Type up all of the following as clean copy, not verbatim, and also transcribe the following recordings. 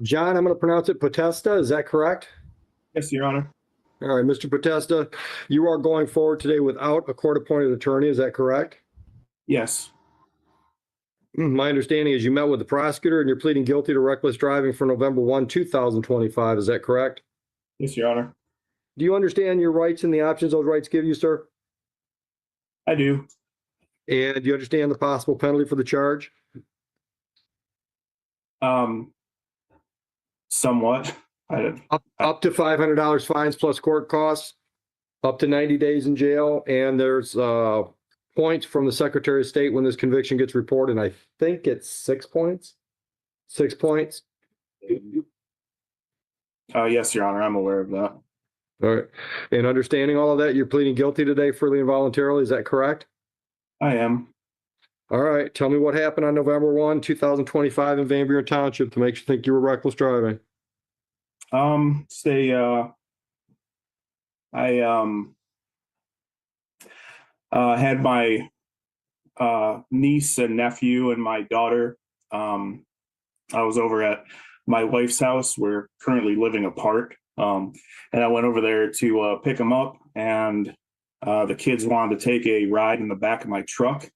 John, I'm going to pronounce it Potesta. Is that correct? Yes, Your Honor. All right, Mr. Potesta, you are going forward today without a court-appointed attorney. Is that correct? Yes. My understanding is you met with the prosecutor and you're pleading guilty to reckless driving for November 1, 2025. Is that correct? Yes, Your Honor. Do you understand your rights and the options those rights give you, sir? I do. And do you understand the possible penalty for the charge? Somewhat. Up to $500 fines plus court costs, up to 90 days in jail, and there's points from the Secretary of State when this conviction gets reported. And I think it's 6 points. 6 points. Yes, Your Honor. I'm aware of that. All right. And understanding all of that, you're pleading guilty today freely and voluntarily. Is that correct? I am. All right. Tell me what happened on November 1, 2025 in Van Buren Township to make you think you were reckless driving. I had my niece and nephew and my daughter. I was over at my wife's house. We're currently living apart. And I went over there to pick them up, and the kids wanted to take a ride in the back of my truck,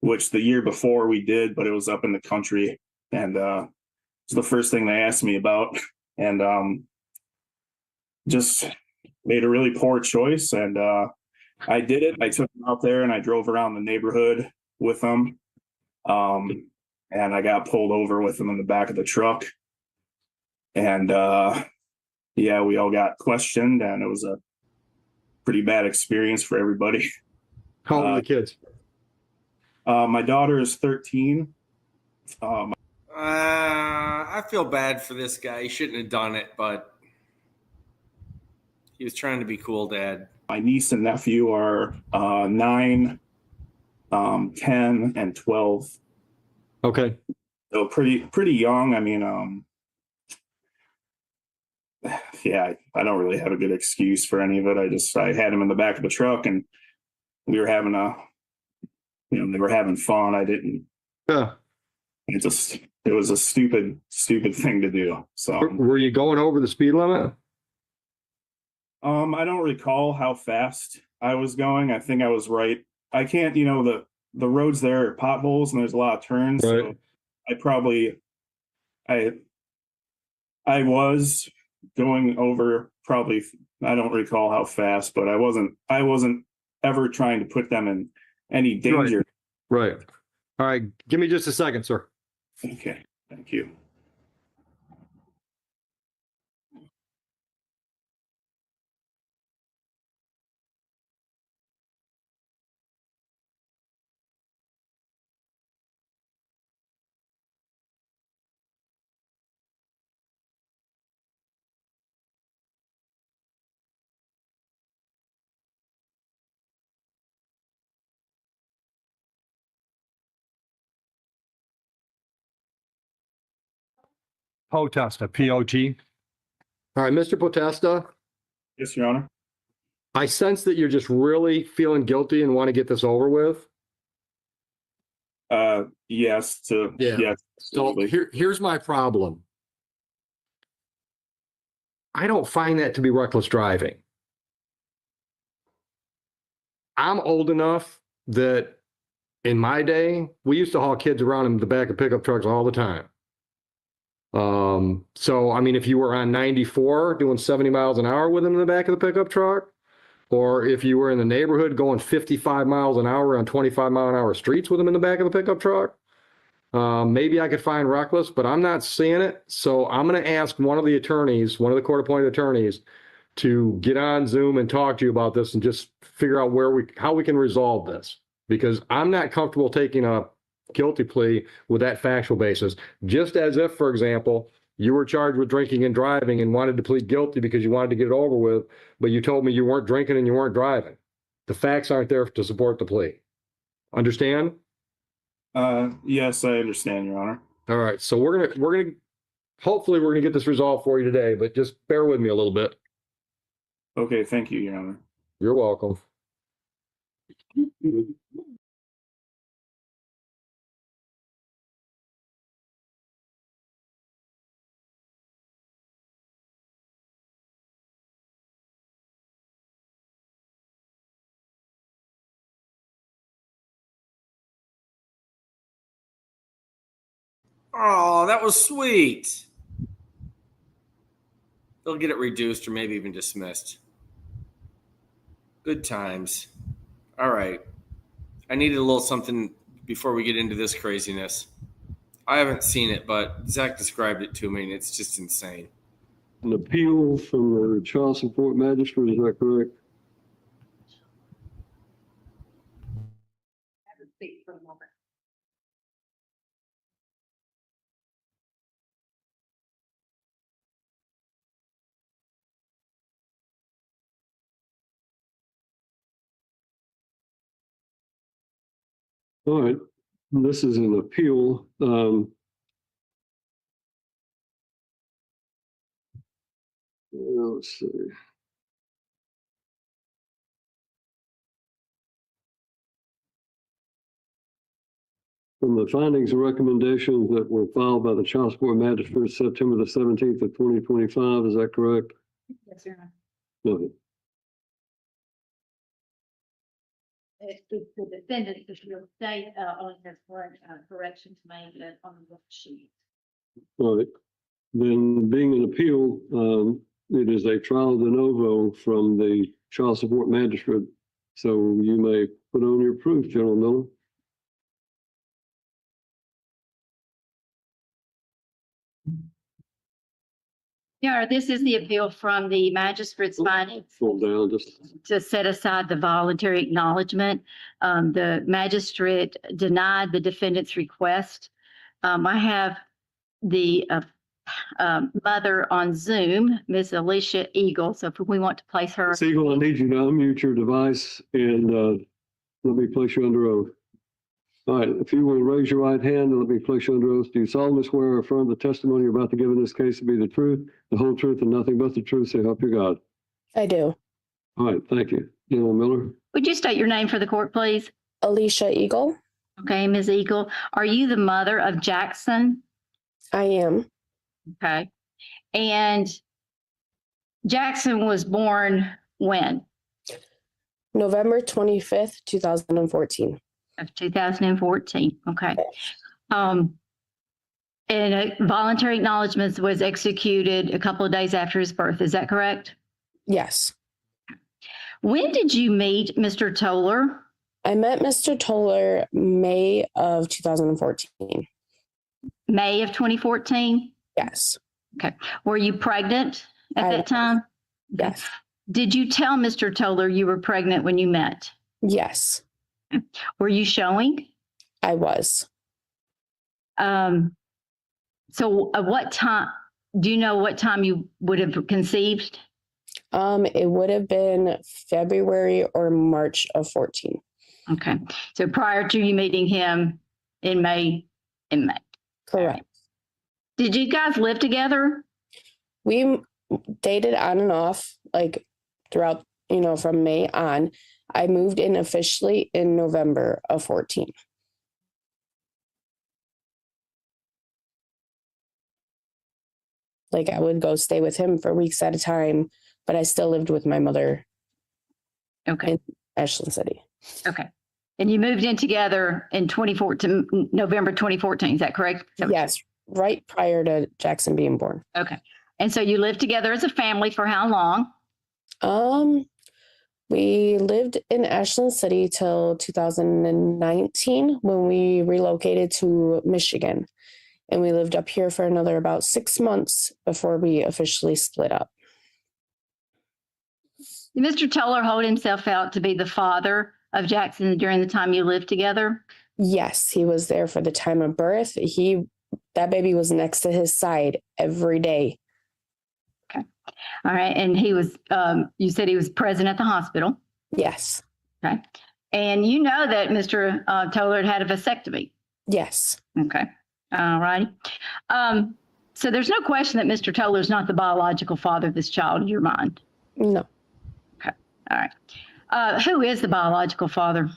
which the year before we did, but it was up in the country. And it's the first thing they asked me about. And just made a really poor choice. And I did it. I took them out there and I drove around the neighborhood with them. And I got pulled over with them in the back of the truck. And yeah, we all got questioned, and it was a pretty bad experience for everybody. How old are the kids? My daughter is 13. I feel bad for this guy. He shouldn't have done it, but he was trying to be cool, Dad. My niece and nephew are 9, 10, and 12. Okay. So pretty young. I mean, yeah, I don't really have a good excuse for any of it. I had him in the back of the truck, and we were having they were having fun. I didn't. Yeah. It was a stupid thing to do. So were you going over the speed limit? I don't recall how fast I was going. I think I was right. I can't, the roads there are potholes and there's a lot of turns. Right. So I was going over probably, I don't recall how fast, but I wasn't ever trying to put them in any danger. Right. All right. Give me just a second, sir. Okay. Thank you. Potesta, P-O-T. All right, Mr. Potesta, Yes, Your Honor. I sense that you're just really feeling guilty and want to get this over with. Yes. Yeah. So here's my problem. I don't find that to be reckless driving. I'm old enough that in my day, we used to haul kids around in the back of pickup trucks all the time. So, I mean, if you were on 94 doing 70 miles an hour with them in the back of the pickup truck, or if you were in the neighborhood going 55 miles an hour on 25-mile-an-hour streets with them in the back of the pickup truck, maybe I could find reckless, but I'm not seeing it. So I'm going to ask one of the attorneys, one of the court-appointed attorneys, to get on Zoom and talk to you about this and just figure out how we can resolve this, because I'm not comfortable taking a guilty plea with that factual basis. Just as if, for example, you were charged with drinking and driving and wanted to plead guilty because you wanted to get it over with, but you told me you weren't drinking and you weren't driving. The facts aren't there to support the plea. Understand? Yes, I understand, Your Honor. All right. So hopefully we're gonna get this resolved for you today, but just bear with me a little bit. Okay, thank you, Your Honor. You're welcome. Oh, that was sweet. They'll get it reduced or maybe even dismissed. Good times. All right. I needed a little something before we get into this craziness. I haven't seen it, but Zach described it to me, and it's just insane. An appeal from the child support magistrate, is that correct? Speak for a moment. All right, this is an appeal. Let's see. From the findings and recommendations that were filed by the child support magistrate September the 17th of 2025, is that correct? Yes, Your Honor. No. The defendant, the state only has one correction to make on the sheet. All right, then being an appeal, it is a trial de novo from the child support magistrate. So you may put on your proof, General Miller. Your Honor, this is the appeal from the magistrate's findings Scroll down just. to set aside the voluntary acknowledgement. The magistrate denied the defendant's request. I have the mother on Zoom, Ms. Alicia Eagle. So if we want to place her. Siegel, I need you to unmute your device and let me place you under oath. All right, if you will raise your right hand and let me place you under oath. Do you solemnly swear or affirm the testimony you're about to give in this case to be the truth, the whole truth, and nothing but the truth? So help you God. I do. All right, thank you. General Miller. Would you state your name for the court, please? Alicia Eagle. Okay, Ms. Eagle, are you the mother of Jackson? I am. Okay. And Jackson was born when? November 25th, 2014. Of 2014. Okay. And a voluntary acknowledgement was executed a couple of days after his birth. Is that correct? Yes. When did you meet Mr. Toller? I met Mr. Toller May of 2014. May of 2014? Yes. Okay. Were you pregnant at that time? Yes. Did you tell Mr. Toller you were pregnant when you met? Yes, Were you showing? I was. So what time, do you know what time you would have conceived? It would have been February or March of 14. Okay. So prior to you meeting him in May, Correct. Did you guys live together? We dated on and off, like throughout, from May on. I moved in officially in November of 14. Like I would go stay with him for weeks at a time, but I still lived with my mother Okay. in Ashland City. Okay. And you moved in together in 2014, November 2014. Is that correct? Yes, right prior to Jackson being born. Okay. And so you lived together as a family for how long? We lived in Ashland City till 2019 when we relocated to Michigan. And we lived up here for another about 6 months before we officially split up. Did Mr. Toller hold himself out to be the father of Jackson during the time you lived together? Yes, he was there for the time of birth. That baby was next to his side every day. All right. And he was, you said he was present at the hospital. Yes. Okay. And you know that Mr. Toller had a vasectomy. Yes. Okay. All righty. So there's no question that Mr. Toller is not the biological father of this child in your mind. No. Okay. All right. Who is the biological father?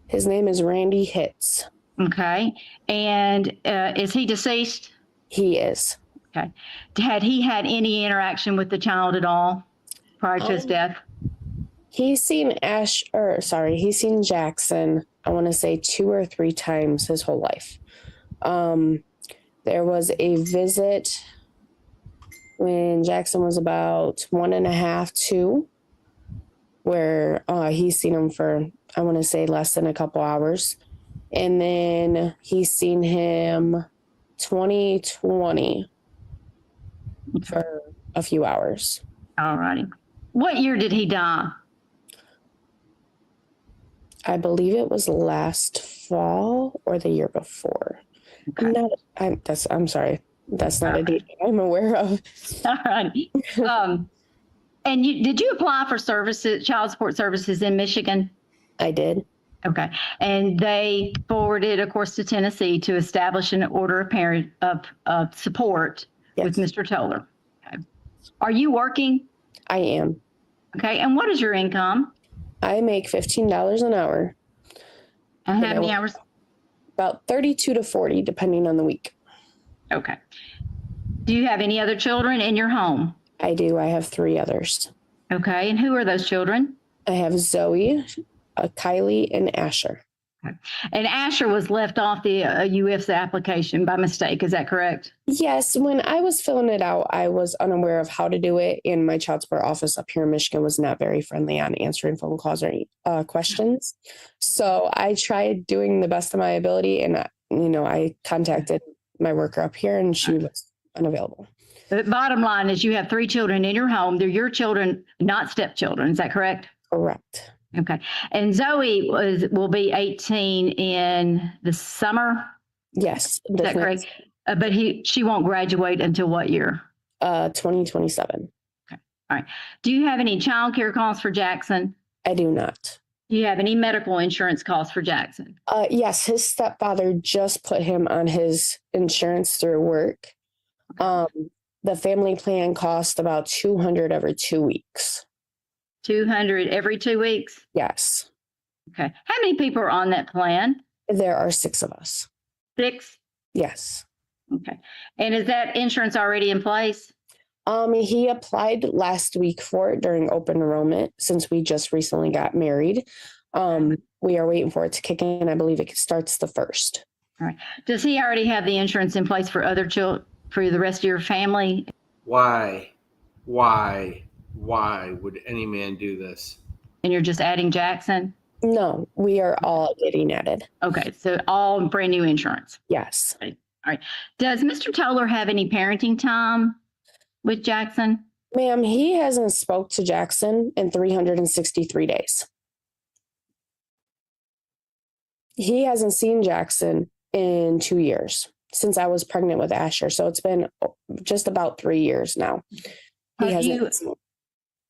His name is Randy Hitz. Okay. And is he deceased? He is. Okay. Had he had any interaction with the child at all prior to his death? He's seen Jackson, I want to say 2 or 3 times his whole life. There was a visit when Jackson was about 1.5, 2, where he's seen him for, I want to say, less than a couple hours. And then he's seen him 2020 for a few hours. All righty. What year did he die? I believe it was last fall or the year before. Okay. I'm sorry. That's not a date I'm aware of. All righty. And did you apply for services, child support services in Michigan? I did. Okay. And they forwarded, of course, to Tennessee to establish an order of parent of support with Yes. Mr. Toller. Okay. Are you working? I am. Okay. And what is your income? I make $15 an hour, And how many hours? about 32 to 40, depending on the week. Okay. Do you have any other children in your home? I do. I have 3 others. Okay. And who are those children? I have Zoe, Kylie, and Asher. And Asher was left off the UF's application by mistake. Is that correct? Yes, when I was filling it out, I was unaware of how to do it, and my child support office up here in Michigan was not very friendly on answering phone calls or questions. So I tried doing the best of my ability, and I contacted my worker up here, and she was unavailable. The bottom line is you have 3 children in your home. They're your children, not stepchildren. Is that correct? Correct. Okay. And Zoe will be 18 in the summer. Yes. Is that correct? But she won't graduate until what year? 2027. Okay. All right. Do you have any child care costs for Jackson? I do not. Do you have any medical insurance costs for Jackson? Yes, his stepfather just put him on his insurance through work. The family plan cost about $200 every 2 weeks. 200 every 2 weeks? Yes. Okay. How many people are on that plan? There are 6 of us. 6? Yes. Okay. And is that insurance already in place? He applied last week for it during open enrollment since we just recently got married. We are waiting for it to kick in. I believe it starts the 1st. All right. Does he already have the insurance in place for other children, for the rest of your family? Why would any man do this? And you're just adding Jackson? No, we are all getting added. Okay. So all brand new insurance. Yes. All right. Does Mr. Toller have any parenting time with Jackson? Ma'am, he hasn't spoke to Jackson in 363 days. He hasn't seen Jackson in 2 years since I was pregnant with Asher. So it's been just about 3 years now.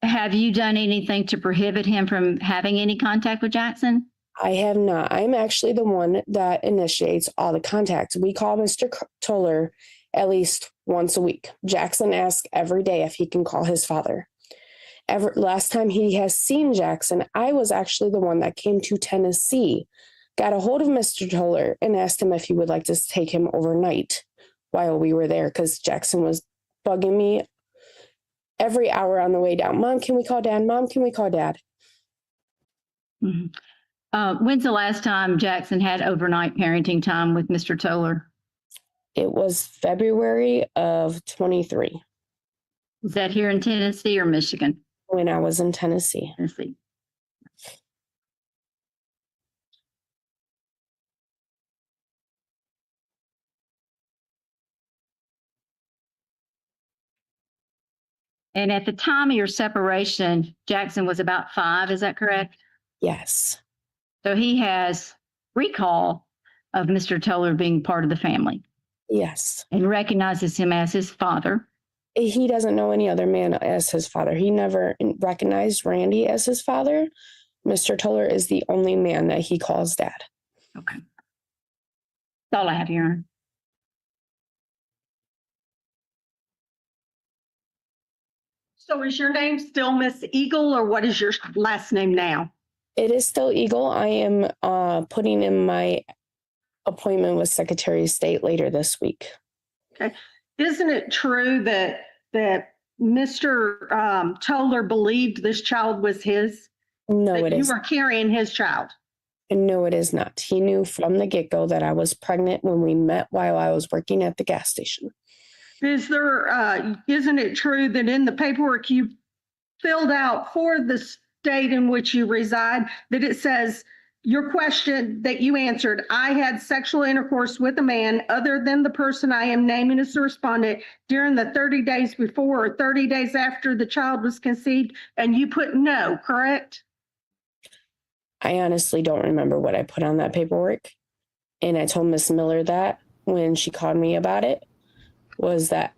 Have you done anything to prohibit him from having any contact with Jackson? I have not. I'm actually the one that initiates all the contacts. We call Mr. Toller at least once a week. Jackson asks every day if he can call his father. Last time he has seen Jackson, I was actually the one that came to Tennessee, got a hold of Mr. Toller and asked him if he would like to take him overnight while we were there, because Jackson was bugging me every hour on the way down. Mom, can we call Dad? Mom, can we call Dad? Mm-hmm. When's the last time Jackson had overnight parenting time with Mr. Toller? It was February of 23. Is that here in Tennessee or Michigan? When I was in Tennessee. Tennessee. And at the time of your separation, Jackson was about 5, is that correct? Yes. So he has recall of Mr. Toller being part of the family. Yes. And recognizes him as his father. He doesn't know any other man as his father. He never recognized Randy as his father. Mr. Toller is the only man that he calls Dad. Okay. That's all I have here. So is your name still Miss Eagle, or what is your last name now? It is still Eagle. I am putting in my appointment with Secretary of State later this week. Okay. Isn't it true that Mr. Toller believed this child was his? No, That it you is. were carrying his child? And no, it is not. He knew from the get-go that I was pregnant when we met while I was working at the gas station. Is there, isn't it true that in the paperwork you filled out for the state in which you reside, that it says your question that you answered, I had sexual intercourse with a man other than the person I am naming as the respondent during the 30 days before or 30 days after the child was conceived, and you put no, correct? I honestly don't remember what I put on that paperwork. And I told Miss Miller that when she called me about it, was that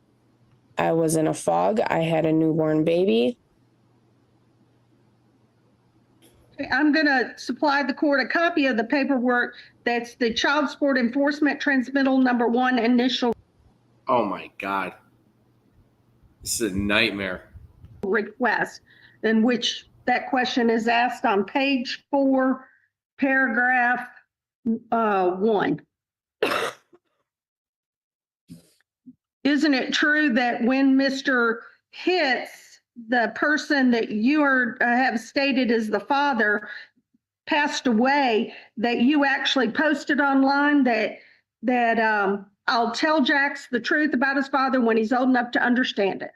I was in a fog. I had a newborn baby. I'm going to supply the court a copy of the paperwork. That's the Child Support Enforcement Transmittal number 1 initial Oh my God. This is a nightmare. request in which that question is asked on page 4, paragraph 1. Isn't it true that when Mr. Hitz, the person that you have stated as the father, passed away, that you actually posted online that I'll tell Jax the truth about his father when he's old enough to understand it?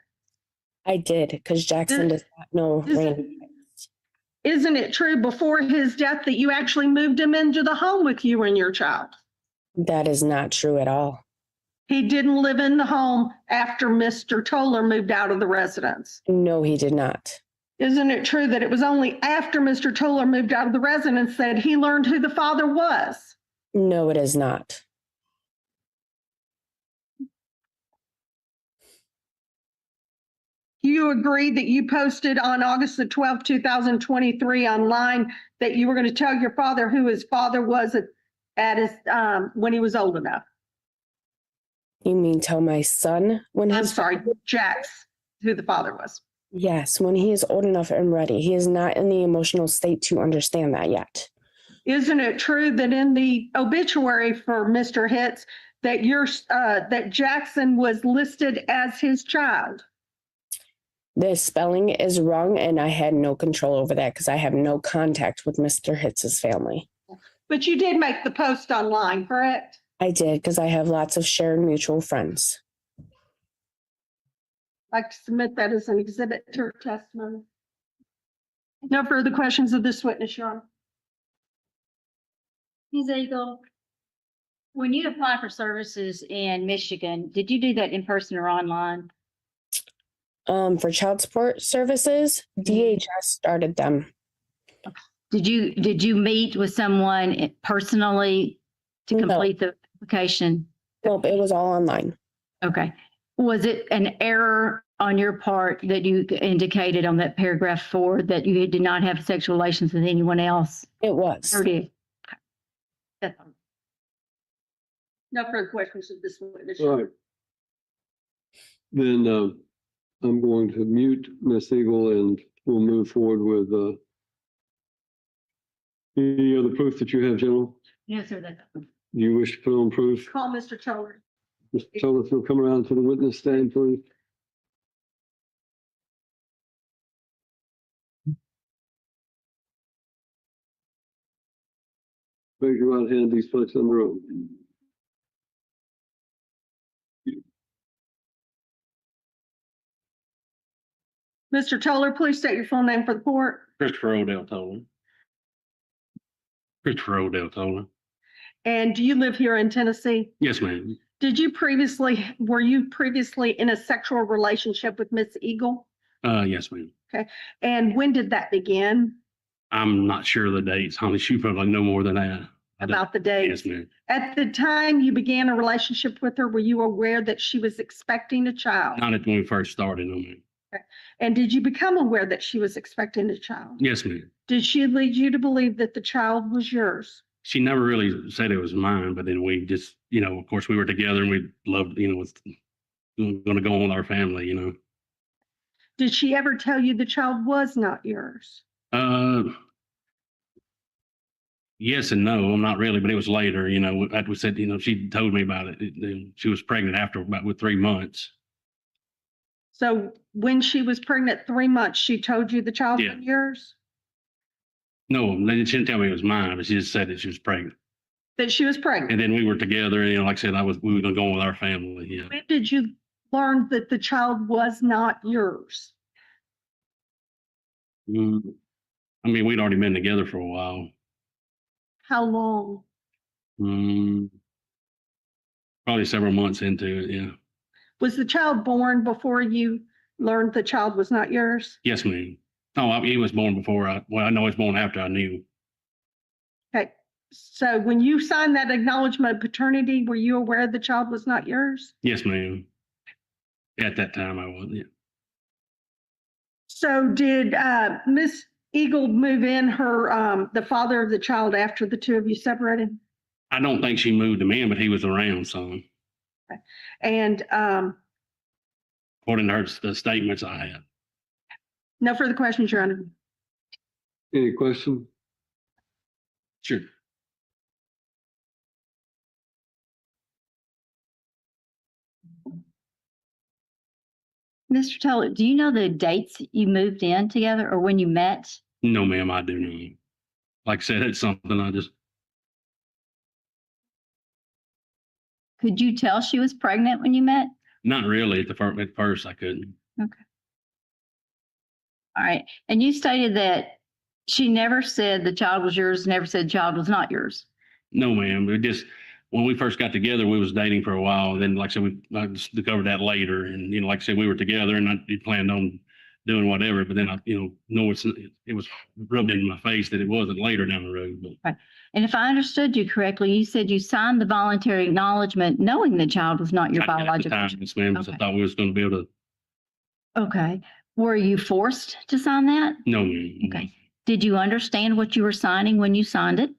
I did, because Jackson does not know random things. Isn't it true before his death that you actually moved him into the home with you and your child? That is not true at all. He didn't live in the home after Mr. Toller moved out of the residence. No, he did not. Isn't it true that it was only after Mr. Toller moved out of the residence that he learned who the father was? No, it is not. You agree that you posted on August the 12th, 2023 online that you were going to tell your father who his father was at his when he was old enough? You mean tell my son when I'm he's sorry, Jax, who the father was. Yes, when he is old enough and ready. He is not in the emotional state to understand that yet. Isn't it true that in the obituary for Mr. Hitz that that Jackson was listed as his child? The spelling is wrong, and I had no control over that because I have no contact with Mr. Hitz's family. But you did make the post online, correct? I did, because I have lots of shared mutual friends. I'd like to submit that as an exhibit to her testimony. No further questions of this witness, Your Honor. Ms. Eagle, when you apply for services in Michigan, did you do that in person or online? For child support services, DHS started them. Did you meet with someone personally to complete the application? Nope, it was all online. Okay. Was it an error on your part that you indicated on that paragraph 4 that you did not have sexual relations with anyone else? It was. Or did? Okay. No further questions of this witness. All right. Then I'm going to mute Ms. Eagle and we'll move forward with any other proof that you have, General? Yes, sir. That's You wish to put on proof? Call Mr. Toller. Mr. Tullis will come around to the witness stand, please. Raise your right hand, please place under oath. Mr. Toller, please state your full name for the court. Christopher Odell Toller. Christopher Odell Toller. And do you live here in Tennessee? Yes, ma'am. Were you previously in a sexual relationship with Miss Eagle? Yes, ma'am. And when did that begin? I'm not sure of the dates. Honey, she probably know more than that. About the date? Yes, ma'am. At the time you began a relationship with her, were you aware that she was expecting a child? Not at when we first started, no, ma'am. And did you become aware that she was expecting a child? Yes, ma'am. Did she lead you to believe that the child was yours? She never really said it was mine, but then we just, of course, we were together and we loved, was going to go on with our family, Did she ever tell you the child was not yours? Yes and no. I'm not really, but it was later, after we said, she told me about it. She was pregnant after with 3 months. So when she was pregnant 3 months, she told you the child Yeah. was yours? No, she didn't tell me it was mine, but she just said that she was pregnant. that she was pregnant? And then we were together, and, you know, like I said, we were gonna go with our family, yeah. When did you learn that the child was not yours? I mean, we'd already been together for a while. How long? Probably several months into it, yeah. Was the child born before you learned the child was not yours? Yes, ma'am. Oh, he was born before I know he was born after I knew. Okay, so when you signed that acknowledgement of paternity, were you aware the child was not yours? Yes, ma'am. At that time, I was, yeah. So did Miss Eagle move in the father of the child after the two of you separated? I don't think she moved him in, but he was around some, And according to the statements I had. no further questions, Your Honor. Any question? Sure. Mr. Toller, do you know the dates you moved in together or when you met? No, ma'am, I do not. Like I said, it's something I just, Could you tell she was pregnant when you met? not really at first I couldn't. Okay. All right. And you stated that she never said the child was yours, never said the child was not yours. No, ma'am. We just, when we first got together, we was dating for a while. And then, like I said, I discovered that later. And, you know, like I said, we were together and I planned on doing whatever. But then it was rubbed in my face that it wasn't later down the road. But Right. And if I understood you correctly, you said you signed the voluntary acknowledgement knowing the child was not your I did at the biological time, child. yes, ma'am, because I Okay. thought we was going to be able to. Okay. Were you forced to sign that? No, ma'am. Okay. Did you understand what you were signing when you signed it?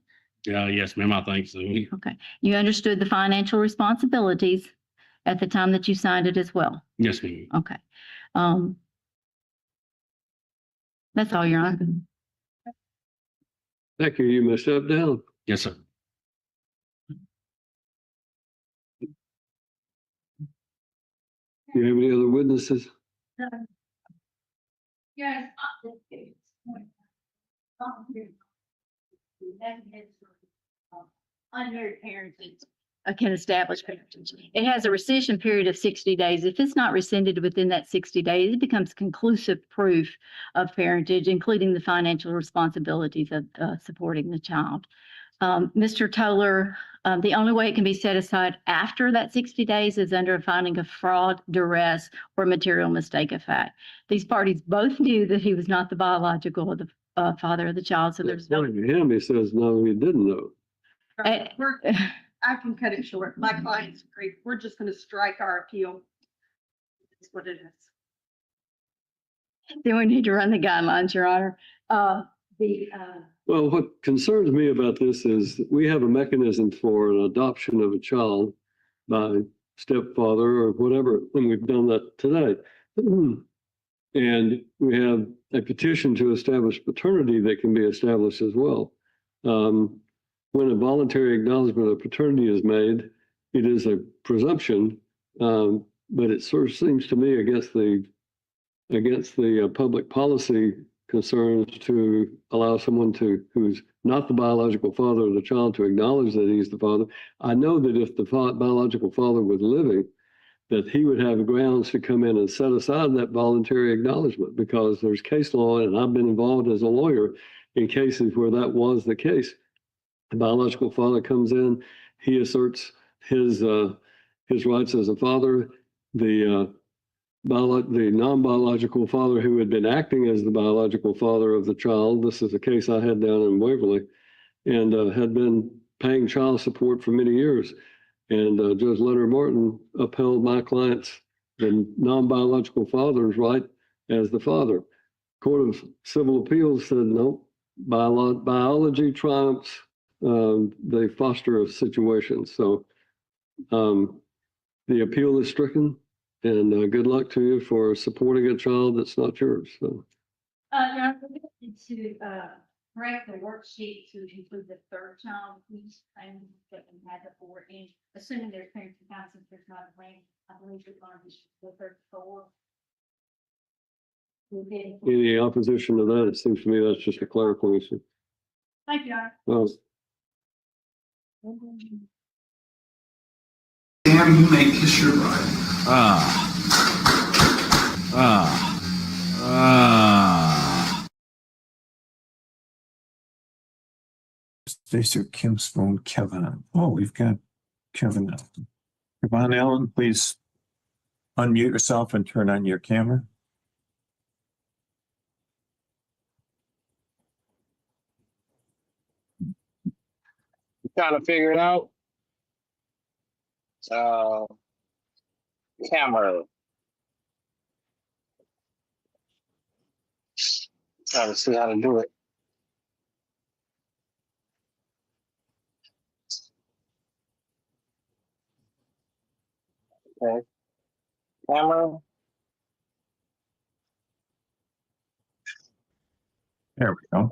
Yes, ma'am. I think so. Okay. You understood the financial responsibilities at the time that you signed it as well? Yes, ma'am. Okay. That's all, Your Honor. Thank you. You may step down. Yes, sir. Do you have any other witnesses? Yes. Unmarried parentage can establish parentage. It has a rescission period of 60 days. If it's not rescinded within that 60 days, it becomes conclusive proof of parentage, including the financial responsibilities of supporting the child. Mr. Toller, the only way it can be set aside after that 60 days is under a finding of fraud, duress, or material mistake of fact. These parties both knew that he was not the biological of the father of the child, so there's no. According to him, he says, no, he didn't know. I can cut it short. My client's agreed. We're just going to strike our appeal. That's what it is. Then we need to run the guidelines, Your Honor. Well, what concerns me about this is that we have a mechanism for an adoption of a child by stepfather or whatever, and we've done that today. And we have a petition to establish paternity that can be established as well. When a voluntary acknowledgement of paternity is made, it is a presumption, but it sort of seems to me against the public policy concerns to allow someone who's not the biological father of the child to acknowledge that he's the father. I know that if the biological father was living, that he would have grounds to come in and set aside that voluntary acknowledgement, because there's case law, and I've been involved as a lawyer in cases where that was the case. The biological father comes in, he asserts his rights as a father. The non-biological father who had been acting as the biological father of the child, this is a case I had down in Waverly, and had been paying child support for many years. And Judge Leonard Martin upheld my client's, the non-biological father's right as the father. Court of Civil Appeals said, no, biology triumphs the foster situation. So the appeal is stricken, and good luck to you for supporting a child that's not yours. So. To correct the worksheet to include the third child, please, and that we had before, and assuming there's parents and since there's not a range, I believe we're going to be the third four. Any opposition to that? It seems to me that's just a clerical issue. Thank you. Oh, Damn, you make this your ride. Stacy Kim's phone, Kevin. Oh, we've got Kevin. Yvonne Allen, please unmute yourself and turn on your camera. Trying to figure it out. Camera. Trying to see how to do it. Okay. Camera. There we go.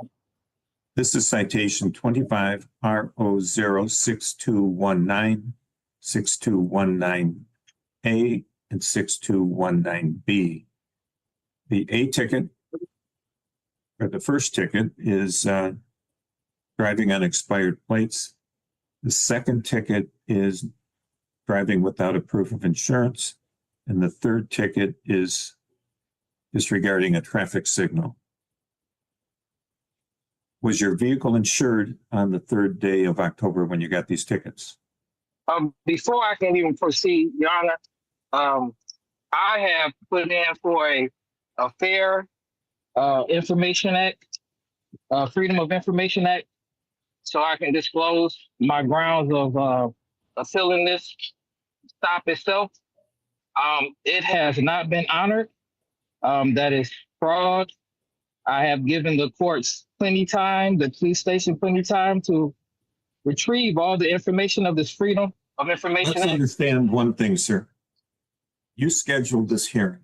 This is citation 25 RO06219, 6219A, and 6219B. The A ticket, or the first ticket, is driving on expired plates. The second ticket is driving without a proof of insurance. And the third ticket is disregarding a traffic signal. Was your vehicle insured on the third day of October when you got these tickets? Before I can even proceed, Your Honor, I have put in for a fair Information Act, Freedom of Information Act, so I can disclose my grounds of filling this stop itself. It has not been honored. That is fraud. I have given the courts plenty time, the police station plenty time to retrieve all the information of this Freedom of Information Let's Act. understand one thing, sir. You scheduled this hearing.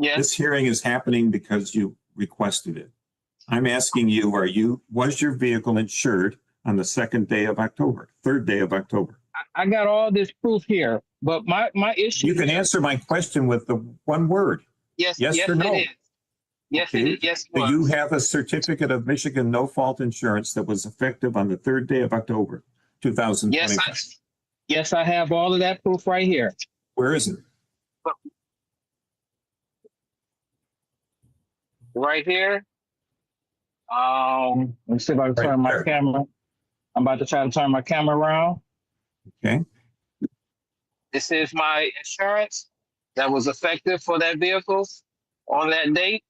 Yes. This hearing is happening because you requested it. I'm asking you, was your vehicle insured on the second day of October, third day of October? I got all this proof here, but my issue. You can answer my question with the one word. Yes, Yes yes, or no? it is. Yes, Okay. it is. Yes, it Do was. you have a certificate of Michigan no-fault insurance that was effective on the third day of October, 2025? Yes, I have all of that proof right here. Where is it? Right here. Let's see if I can Right turn my there. camera. I'm about to try to turn my camera around. Okay. This is my insurance that was effective for that vehicle on that date.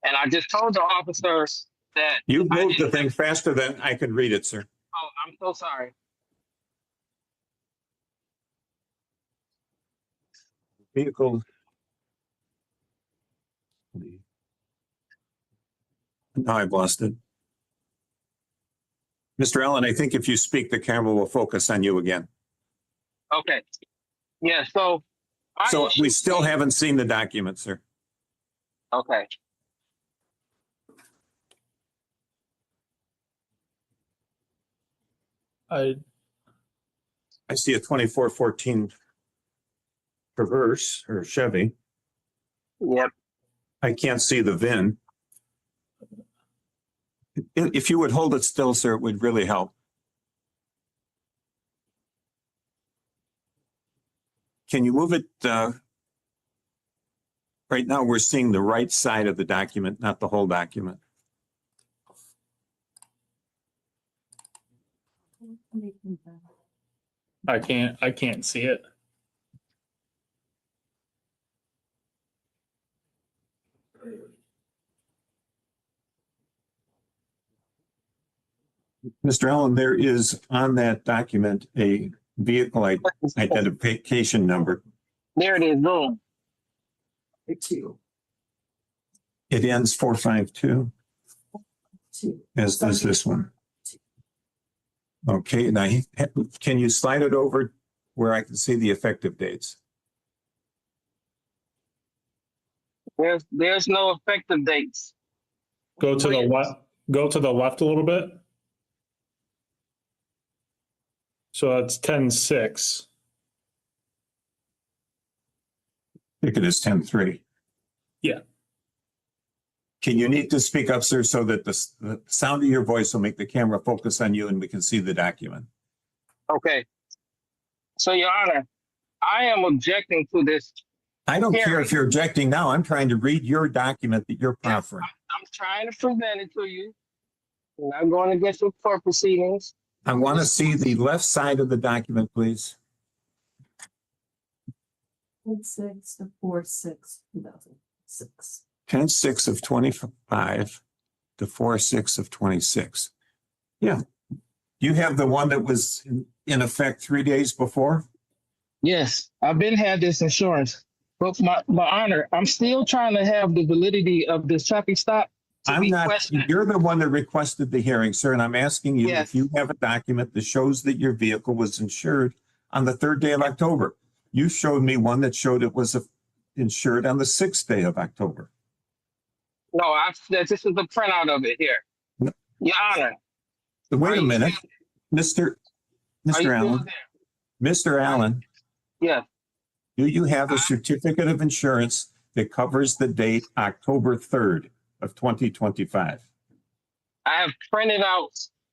And I just told the officers that. You moved the thing faster than I could read it, sir. Oh, I'm so sorry. Vehicle. Now I've lost it. Mr. Allen, I think if you speak, the camera will focus on you again. Okay. Yeah, so. So we still haven't seen the document, sir. Okay. I see a 2414 Traverse or Chevy. Yep. I can't see the VIN. If you would hold it still, sir, it would really help. Can you move it? Right now, we're seeing the right side of the document, not the whole document. I can't see it. Mr. Allen, there is on that document a vehicle identification number. There it is, boom. It ends 452, as does this one. Okay, now can you slide it over where I can see the effective dates? There's no effective dates. Go to the left. Go to the left a little bit. So that's 10-6. Ticket is 10-3. Yeah. Okay, you need to speak up, sir, so that the sound of your voice will make the camera focus on you and we can see the document. Okay. So, Your Honor, I am objecting to this. I don't care Hearing. if you're objecting now. I'm trying to read your document that you're proffering. I'm trying to present it to you. I'm not going against the court proceedings. I want to see the left side of the document, please. 6 to 4/6/2006. 10/6 of 25 to 4/6 of 26. Yeah. You have the one that was in effect 3 days before? Yes, I've been had this insurance, but my honor, I'm still trying to have the validity of this traffic stop. I'm not, you're the one that requested the hearing, sir, and I'm asking you Yes. if you have a document that shows that your vehicle was insured on the 3rd day of October. You showed me one that showed it was insured on the 6th day of October. No, this is the printout of it here. No. Your Honor. Wait a minute, Mr. Are you Allen, still there? Mr. Allen, Yes. do you have a certificate of insurance that covers the date October 3rd of 2025? I have printed out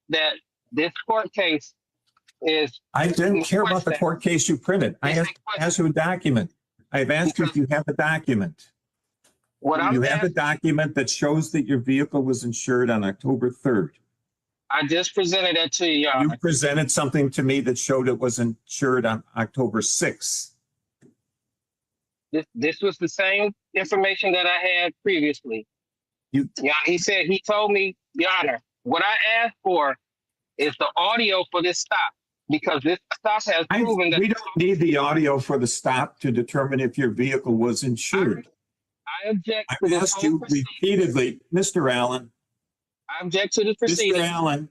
that this court case is. I didn't care about the court case you printed. I asked you a document. I've asked you if you have a document. What You have a document that shows that your vehicle was insured on October 3rd. I just presented that to you, Your Honor. You presented something to me that showed it was insured on October 6th. This was the same information that I had previously. Yeah, he told me, Your Honor, what I asked for is the audio for this stop, because this stop has proven that. We don't need the audio for the stop to determine if your vehicle was insured. I object to I've this asked whole you proceeding. repeatedly, Mr. Allen, I object to the proceeding. Mr. Allen,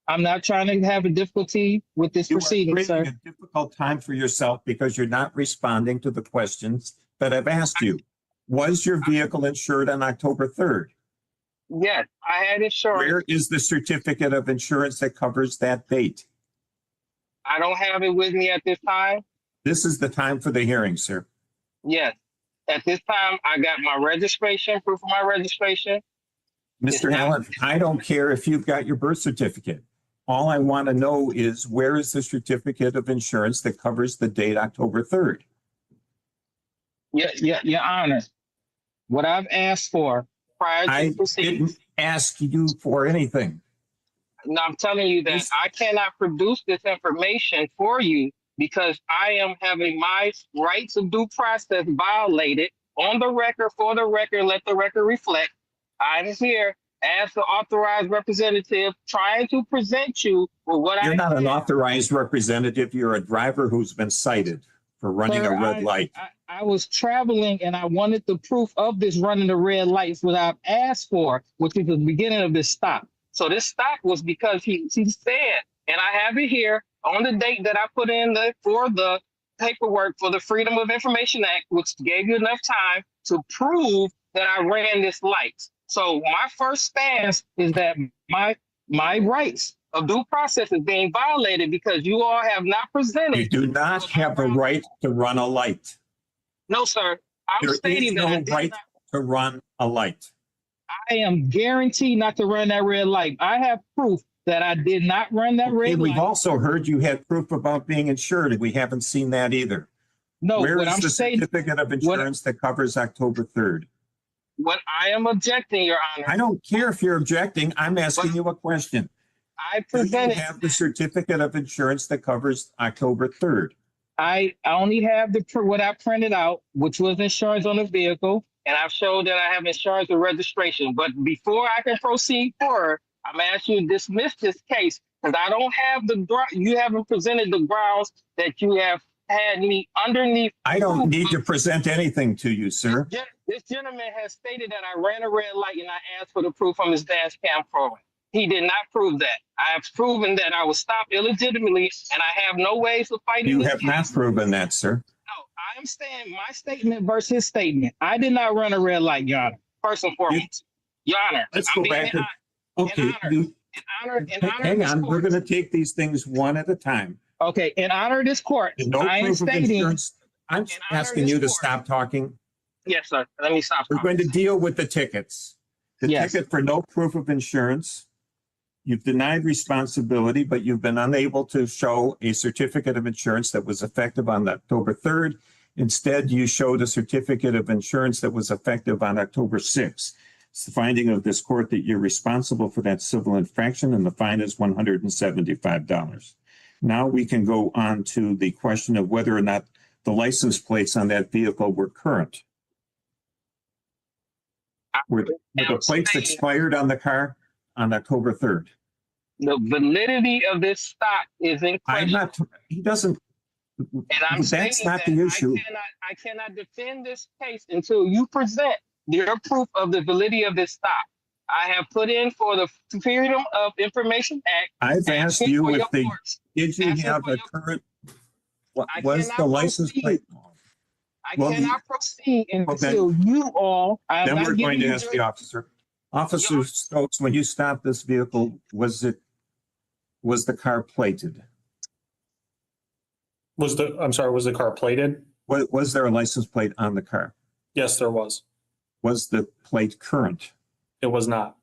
I'm not trying to have a difficulty with this you are proceeding, creating sir. a difficult time for yourself because you're not responding to the questions that I've asked you. Was your vehicle insured on October 3rd? Yes, I had insurance. Where is the certificate of insurance that covers that date? I don't have it with me at this time. This is the time for the hearing, sir. Yes. At this time, I got my registration, proof of my registration. Mr. Allen, I don't care if you've got your birth certificate. All I want to know is where is the certificate of insurance that covers the date October 3rd? Your Honor, what I've asked for prior to I the proceedings. didn't ask you for anything. No, I'm telling you that I cannot produce this information for you because I am having my rights of due process violated on the record, for the record, let the record reflect. I'm here as the authorized representative trying to present you with what You're not an authorized representative. You're a driver who's been cited for running Sir, a red light. I was traveling and I wanted the proof of this running the red lights, what I've asked for, which is the beginning of this stop. So this stop was because he said, and I have it here on the date that I put in for the paperwork for the Freedom of Information Act, which gave you enough time to prove that I ran this light. So my first stance is that my rights of due process is being violated because you all have not presented. You do not have a right to run a light. No, sir. I'm There is stating that I no did right not. to run a light. I am guaranteed not to run that red light. I have proof that I did not run that Okay, red we've light. also heard you had proof about being insured, and we haven't seen that either. No, Where what is I'm the saying, certificate of insurance that covers October 3rd? what I am objecting, Your Honor. I don't care if you're objecting. I'm asking you a question. I Do you presented. have the certificate of insurance that covers October 3rd? I only have what I printed out, which was insurance on the vehicle, and I've showed that I have insurance and registration. But before I can proceed forward, I'm asking you to dismiss this case because I don't have you haven't presented the grounds that you have had me underneath. I don't need to present anything to you, sir. This gentleman has stated that I ran a red light and I asked for the proof from his dash cam program. He did not prove that. I have proven that I was stopped illegitimately and I have no ways of fighting. You this have case. not proven that, sir. No, I am saying my statement versus his statement. I did not run a red light, Your Honor. First and foremost, Your Honor. Let's I'm go being back to, okay, hang on, we're going to take these things one at a time. Okay, in honor of this court, No I am proof of stating. insurance. I'm asking you to stop talking. Yes, sir. Let me stop. We're going to deal with the tickets. The Yes. ticket for no proof of insurance. You've denied responsibility, but you've been unable to show a certificate of insurance that was effective on October 3rd. Instead, you showed a certificate of insurance that was effective on October 6th. It's the finding of this court that you're responsible for that civil infraction, and the fine is $175. Now we can go on to the question of whether or not the license plates on that vehicle were current. Were the plates expired on the car on October 3rd? The validity of this stop is in I'm question. not, he doesn't, And I'm that's stating not that the issue. I cannot defend this case until you present your proof of the validity of this stop. I have put in for the Freedom of Information Act. I've asked asking you for if your they, courts. did you Asking have for a your- current, I was the cannot license proceed. plate? I Well, cannot proceed then- until you all. I am Then not we're going giving to you ask your- the officer. Officer Stokes, when you stopped this vehicle, was the car plated? I'm sorry, was the car plated? Was there a license plate on the car? Yes, there was. Was the plate current? It was not.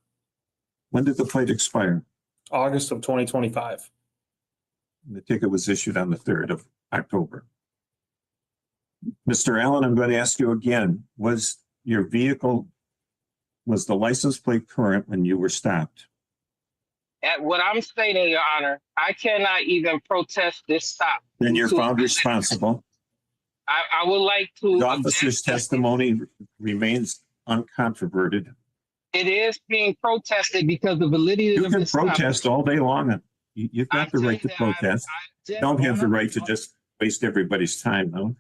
When did the plate expire? August of 2025. The ticket was issued on the 3rd of October. Mr. Allen, I'm going to ask you again, was the license plate current when you were stopped? At what I'm stating, Your Honor, I cannot even protest this stop. Then you're found responsible. I would like to. The officer's testimony remains uncontroverted. It is being protested because the validity You of can this stop. protest all day long. You've got the right to protest. Don't have the right to just waste everybody's time, though.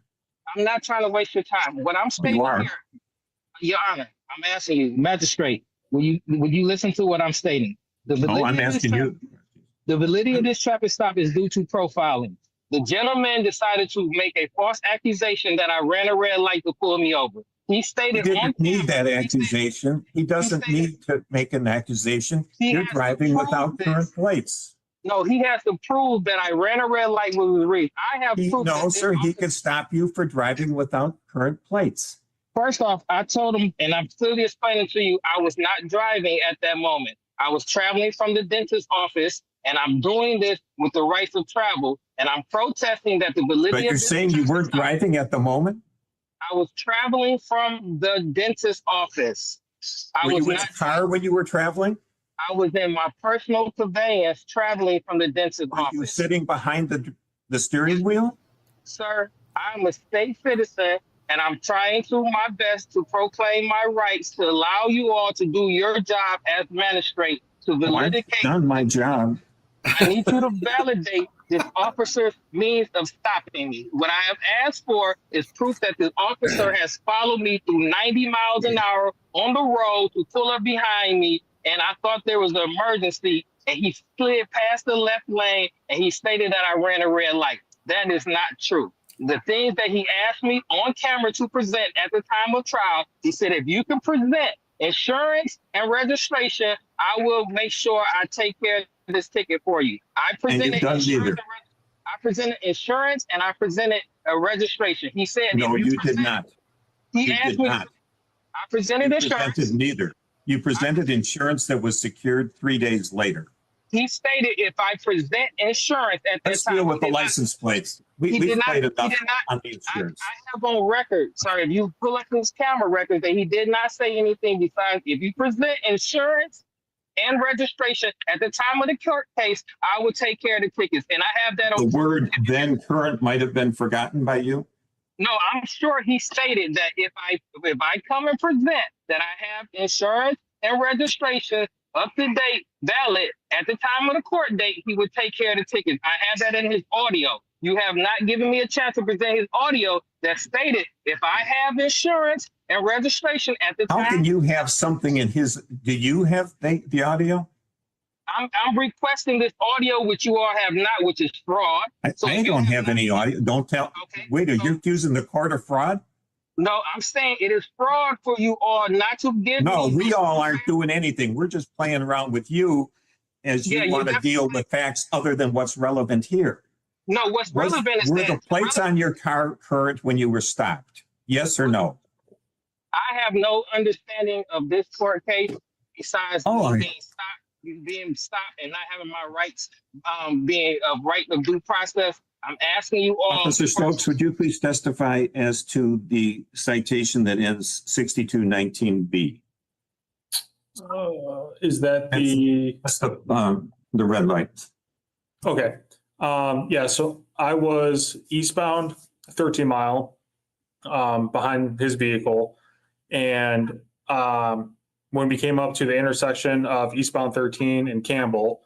I'm not trying to waste your time. What I'm stating are. here, Your Honor, I'm asking you, magistrate, will you listen to what I'm stating? The No, validity I'm of this asking tra- you. The validity of this traffic stop is due to profiling. The gentleman decided to make a false accusation that I ran a red light to pull me over. He He stated on didn't need that camera- accusation. He doesn't need to make an accusation. He You're has to driving prove without this. current plates. No, he has to prove that I ran a red light when we reached. I have proof. No, that sir, this he officer- can stop you for driving without current plates. First off, I told him, and I'm clearly explaining to you, I was not driving at that moment. I was traveling from the dentist's office, and I'm doing this with the rights of travel, and I'm protesting that the validity But of you're this saying you traffic weren't stop- driving at the moment? I was traveling from the dentist's office. Were you in a car when you were traveling? I was in my personal conveyance traveling from the dentist's Were you office. sitting behind the steering wheel? Sir, I'm a state citizen, and I'm trying to my best to proclaim my rights to allow you all to do your job as magistrate to Well, I've validate. done my job. I need you to validate this officer's means of stopping me. What I have asked for is proof that this officer has followed me through 90 miles an hour on the road to pull up behind me, and I thought there was an emergency, and he slid past the left lane, and he stated that I ran a red light. That is not true. The things that he asked me on camera to present at the time of trial, he said, if you can present insurance and registration, I will make sure I take care of this ticket for you. I presented done insurance. neither. I presented insurance and I presented a registration. He said, No, if you did present- not. He You asked did me. not. I presented You insurance. presented neither. You presented insurance that was secured 3 days later. He stated if I present insurance at that Let's time. deal with he the did not- license plates. he We've did not- played he enough did not- on the I insurance. have on record, sorry, if you pull up his camera records, that he did not say anything besides if you present insurance and registration at the time of the court case, I will take care of the tickets. And I have that The on. word then current might have been forgotten by you. No, I'm sure he stated that if I come and present that I have insurance and registration up to date, valid at the time of the court date, he would take care of the tickets. I have that in his audio. You have not given me a chance to present his audio that stated if I have insurance and registration at the How time. can you have something in his, do you have the audio? I'm requesting this audio, which you all have not, which is fraud. I So if you don't have not- any audio. Don't tell. Okay, Wait, are so- you accusing the court of fraud? No, I'm saying it is fraud for you all not to give No, me. we all aren't doing anything. We're just playing around with you as Yeah, you you want to definitely- deal with facts other than what's relevant here. No, what's relevant is Were that the plates on your car current when you were stopped? Yes or no? I have no understanding of this court case. besides Oh, being stopped and not having my rights, being a right of due process. I'm asking you all. Officer Stokes, would you please testify as to the citation that ends 6219B? Is that the, That's the red light. okay. Yeah, so I was eastbound 13 mile, behind his vehicle. And, when we came up to the intersection of eastbound 13 and Campbell,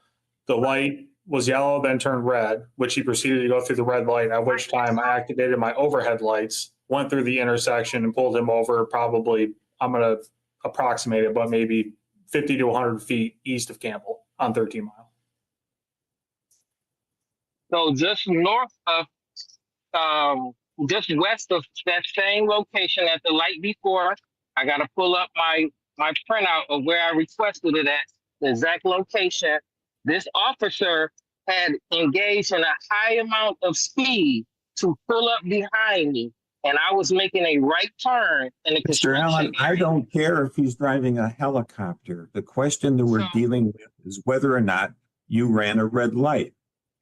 the light was yellow, then turned red, which he proceeded to go through the red light, at which time I activated my overhead lights, went through the intersection and pulled him over probably, I'm going to approximate it, but maybe 50 to 100 feet east of Campbell on 13 mile. So just north of, just west of that same location at the light before, I got to pull up my printout of where I requested it at, the exact location. This officer had engaged in a high amount of speed to pull up behind me, and I was making a right turn in the Mr. construction Allen, I area. don't care if he's driving a helicopter. The question that we're dealing with is whether or not you ran a red light.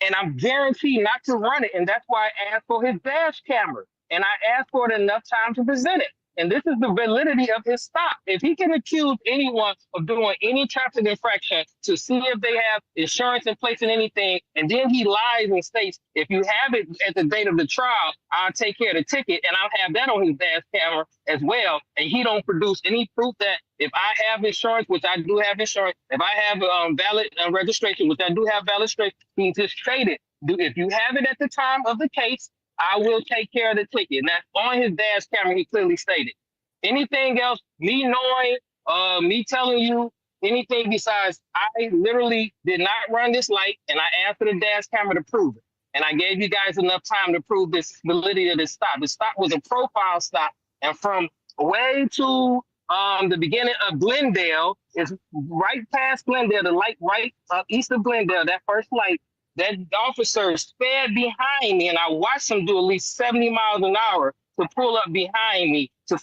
And I'm guaranteed not to run it, and that's why I asked for his dash camera, and I asked for it enough time to present it. And this is the validity of his stop. If he can accuse anyone of doing any traffic infraction to see if they have insurance in place and anything, and then he lies and states, if you have it at the date of the trial, I'll take care of the ticket, and I'll have that on his dash camera as well. And he don't produce any proof that if I have insurance, which I do have insurance, if I have valid registration, which I do have valid registration, he just stated, if you have it at the time of the case, I will take care of the ticket. And that's on his dash camera, he clearly stated. Anything else, me knowing, me telling you anything besides, I literally did not run this light, and I asked for the dash camera to prove it. And I gave you guys enough time to prove this validity of this stop. The stop was a profile stop, and from way to the beginning of Glendale, is right past Glendale, the light right east of Glendale, that first light, that officer sped behind me, and I watched him do at least 70 miles an hour to pull up behind me, to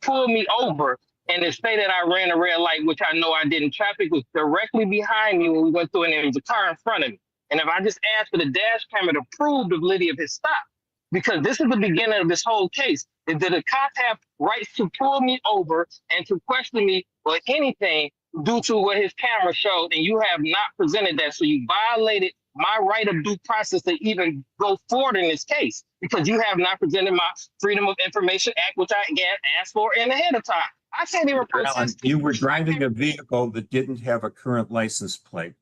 pull me over, and to say that I ran a red light, which I know I didn't. Traffic was directly behind me when we went through, and there was a car in front of me. And if I just asked for the dash camera to prove the validity of his stop, because this is the beginning of this whole case, is that the cop have rights to pull me over and to question me or anything due to what his camera showed, and you have not presented that. So you violated my right of due process to even go forward in this case, because you have not presented my Freedom of Information Act, which I again asked for in ahead of time. I can't even process. You were driving a vehicle that didn't have a current license plate.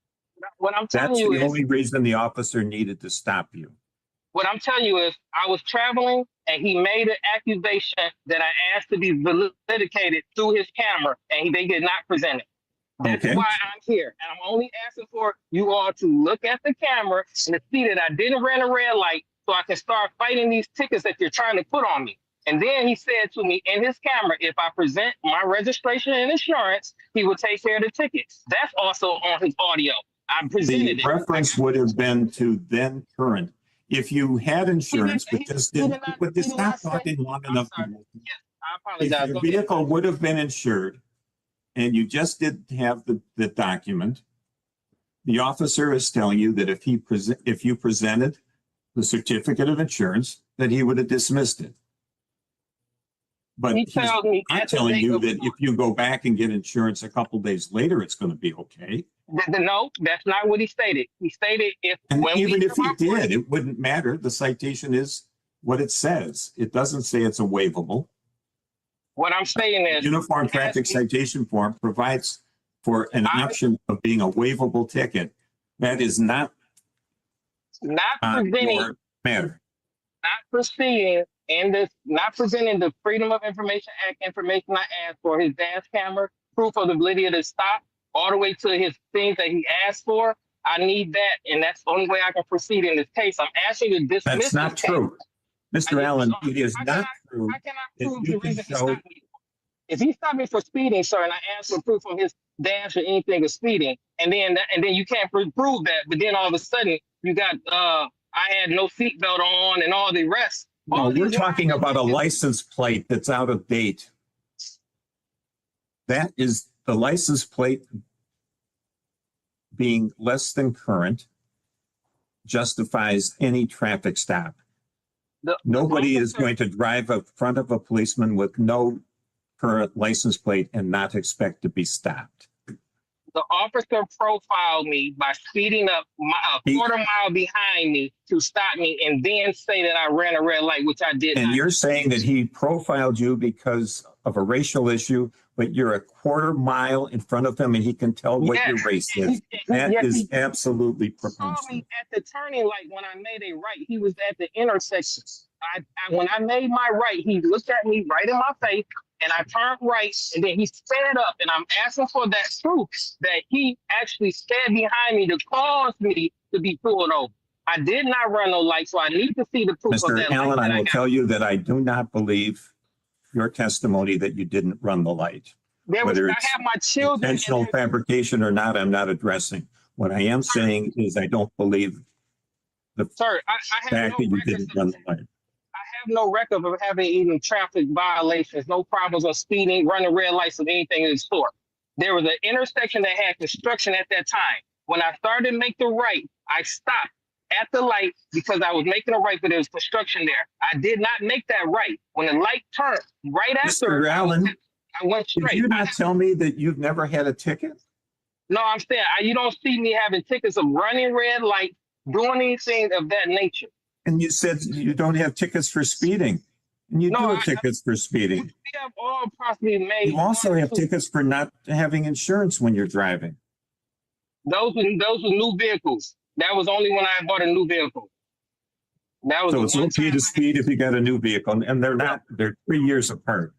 What I'm telling That's you the is, only reason the officer needed to stop you. what I'm telling you is, I was traveling and he made an accusation that I asked to be validated through his camera, and they did not present it. That's Okay. why I'm here. And I'm only asking for you all to look at the camera and to see that I didn't run a red light, so I can start fighting these tickets that you're trying to put on me. And then he said to me in his camera, if I present my registration and insurance, he will take care of the tickets. That's also on his audio. I presented The it. reference would have been to then current. If you had insurance, but just didn't, but it's not talking long enough. I apologize. If your Go ahead. vehicle would have been insured and you just didn't have the document, the officer is telling you that if you presented the certificate of insurance, that he would have dismissed it. But He tells me I'm at the telling date you of- that if you go back and get insurance a couple days later, it's going to be okay. No, that's not what he stated. He stated And when even we if he did, it wouldn't matter. The citation is what it says. It doesn't say it's a waivable. What I'm saying is, Uniform Traffic Citation Form provides for an option of being a waivable ticket. That is not presenting, your matter. not proceeding in this, not presenting the Freedom of Information Act information I asked for, his dash camera, proof of the validity of the stop, all the way to his things that he asked for. I need that, and that's the only way I can proceed in this case. I'm asking you to dismiss That's not this case. true. Mr. Allen, it is not true. I cannot that prove you the can reason he show- stopped me. If he stopped me for speeding, sir, and I asked for proof from his dash or anything of speeding, and then you can't prove that, but then all of a sudden you got I had no seatbelt on and all the rest. No, we're talking about a license plate that's out of date. That is the license plate being less than current justifies any traffic stop. Nobody is going to drive in front of a policeman with no current license plate and not expect to be stopped. The officer profiled me by speeding up a quarter mile behind me to stop me and then say that I ran a red light, which I did And not. you're saying that he profiled you because of a racial issue, but you're a quarter mile in front of him and he can tell what your race is. That is absolutely He saw preposterous. me at the turning light when I made a right. He was at the intersection. When I made my right, he looked at me right in my face, and I turned right, and then he sped up, and I'm asking for that proof that he actually sped behind me to cause me to be pulled over. I did not run no light, so I need to see the proof of Mr. that Allen, light. I will tell you that I do not believe your testimony that you didn't run the light. Whether I it's have my children. intentional fabrication or not, I'm not addressing. What I am saying is I don't believe the Sir, I have fact that you didn't run the light. I have no record of having even traffic violations, no problems of speeding, running red lights, or anything of the sort. There was an intersection that had construction at that time. When I started to make the right, I stopped at the light because I was making a right, but there was construction there. I did not make that right. When the light turned right after, Mr. Allen, I went straight. did you not tell me that you've never had a ticket? No, I'm saying you don't see me having tickets of running red light, doing anything of that nature. And you said you don't have tickets for speeding. And you do have tickets for speeding. We have all possibly made. You also have tickets for not having insurance when you're driving. Those were new vehicles. That was only when I bought a new vehicle. That was So it's okay to speed if you got a new vehicle, and they're 3 years apart.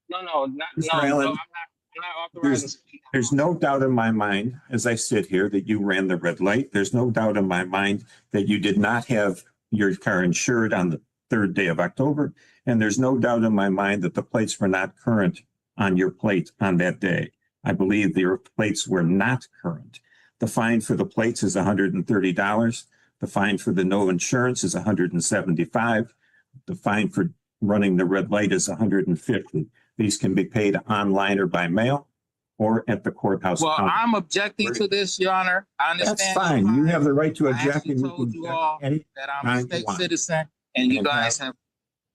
No, Mr. Allen, I'm not authorizing speed. There's no doubt in my mind, as I sit here, that you ran the red light. There's no doubt in my mind that you did not have your car insured on the 3rd day of October. And there's no doubt in my mind that the plates were not current on your plate on that day. I believe your plates were not current. The fine for the plates is $130. The fine for the no insurance is $175. The fine for running the red light is $150. These can be paid online or by mail or at the courthouse. Well, I'm objecting to this, Your Honor. I understand. That's fine. You have the right to I object. actually And you told can you all object that I'm a anytime you state want. citizen, and you guys have.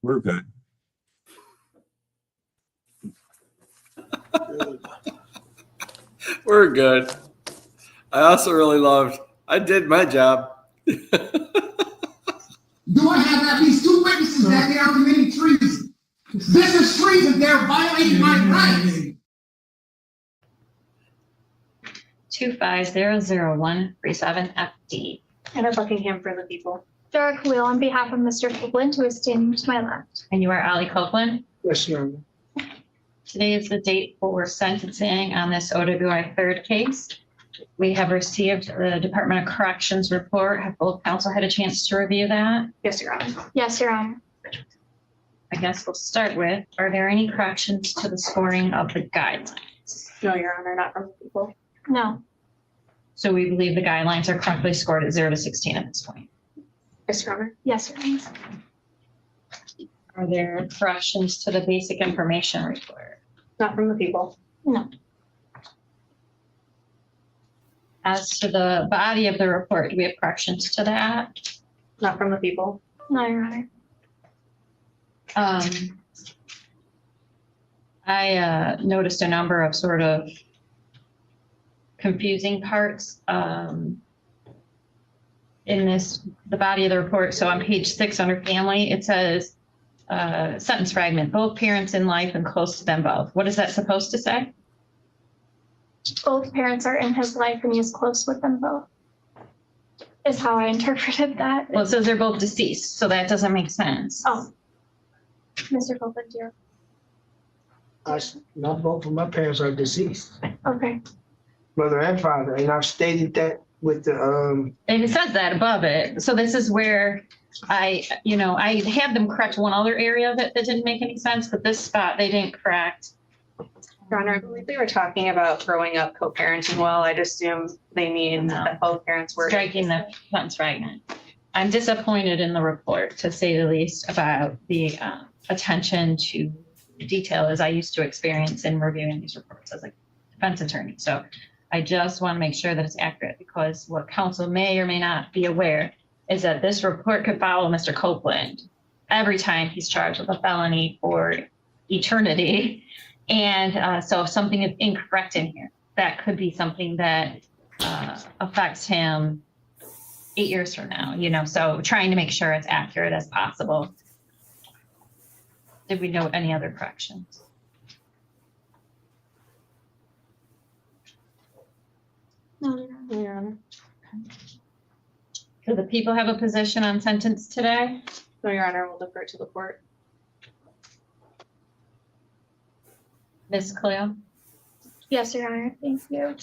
We're good. We're good. I also really loved, I did my job. Do I have at least 2 witnesses that they are committing treason? This is treason. They're violating my rights. 250037FD. Anna Buckingham for the people. Dara Khalil on behalf of Mr. Copeland, who is standing to my left. And you are Ali Copeland. Yes, Your Honor. Today is the date for sentencing on this OWI 3rd case. We have received the Department of Corrections report. Have both counsel had a chance to review that? Yes, Your Honor. Yes, Your Honor. I guess we'll start with, are there any corrections to the scoring of the guidelines? No, Your Honor, not from the people. No. So we believe the guidelines are correctly scored at 0 to 16 at this point. Yes, Your Honor. Yes, Your Honor. Are there corrections to the basic information report? Not from the people. No. As to the body of the report, do we have corrections to that? Not from the people. No, Your Honor. I noticed a number of sort of confusing parts in the body of the report. So on page 6 under family, it says sentence fragment, both parents in life and close to them both. What is that supposed to say? Both parents are in his life and he is close with them both. Is how I interpreted that. Well, it says they're both deceased, so that doesn't make sense. Oh. Mr. Copeland, dear. Not both of my parents are deceased, Okay. mother and father, and I've stated that with the And it says that above it. So this is where I had them correct one other area that didn't make any sense, but this spot they didn't correct. Your Honor, I believe they were talking about growing up co-parenting well. I'd assume they mean that both parents were. Striking the sentence fragment. I'm disappointed in the report, to say the least, about the attention to detail as I used to experience in reviewing these reports as a defense attorney. So I just want to make sure that it's accurate, because what council may or may not be aware is that this report could follow Mr. Copeland every time he's charged with a felony for eternity. And so if something is incorrect in here, that could be something that affects him 8 years from now, you know, so trying to make sure it's accurate as possible. Did we note any other corrections? No, Your Honor. Do the people have a position on sentence today? No, Your Honor, we'll defer to the court. Ms. Cleo? Yes, Your Honor. Thank you.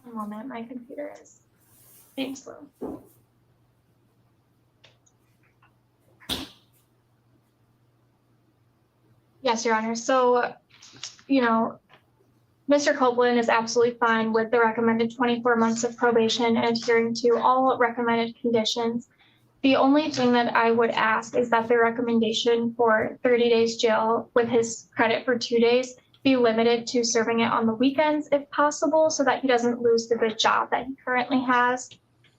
One moment, my computer is being slow. Yes, Your Honor. So, you know, Mr. Copeland is absolutely fine with the recommended 24 months of probation and adhering to all recommended conditions. The only thing that I would ask is that the recommendation for 30 days jail with his credit for 2 days be limited to serving it on the weekends if possible, so that he doesn't lose the good job that he currently has.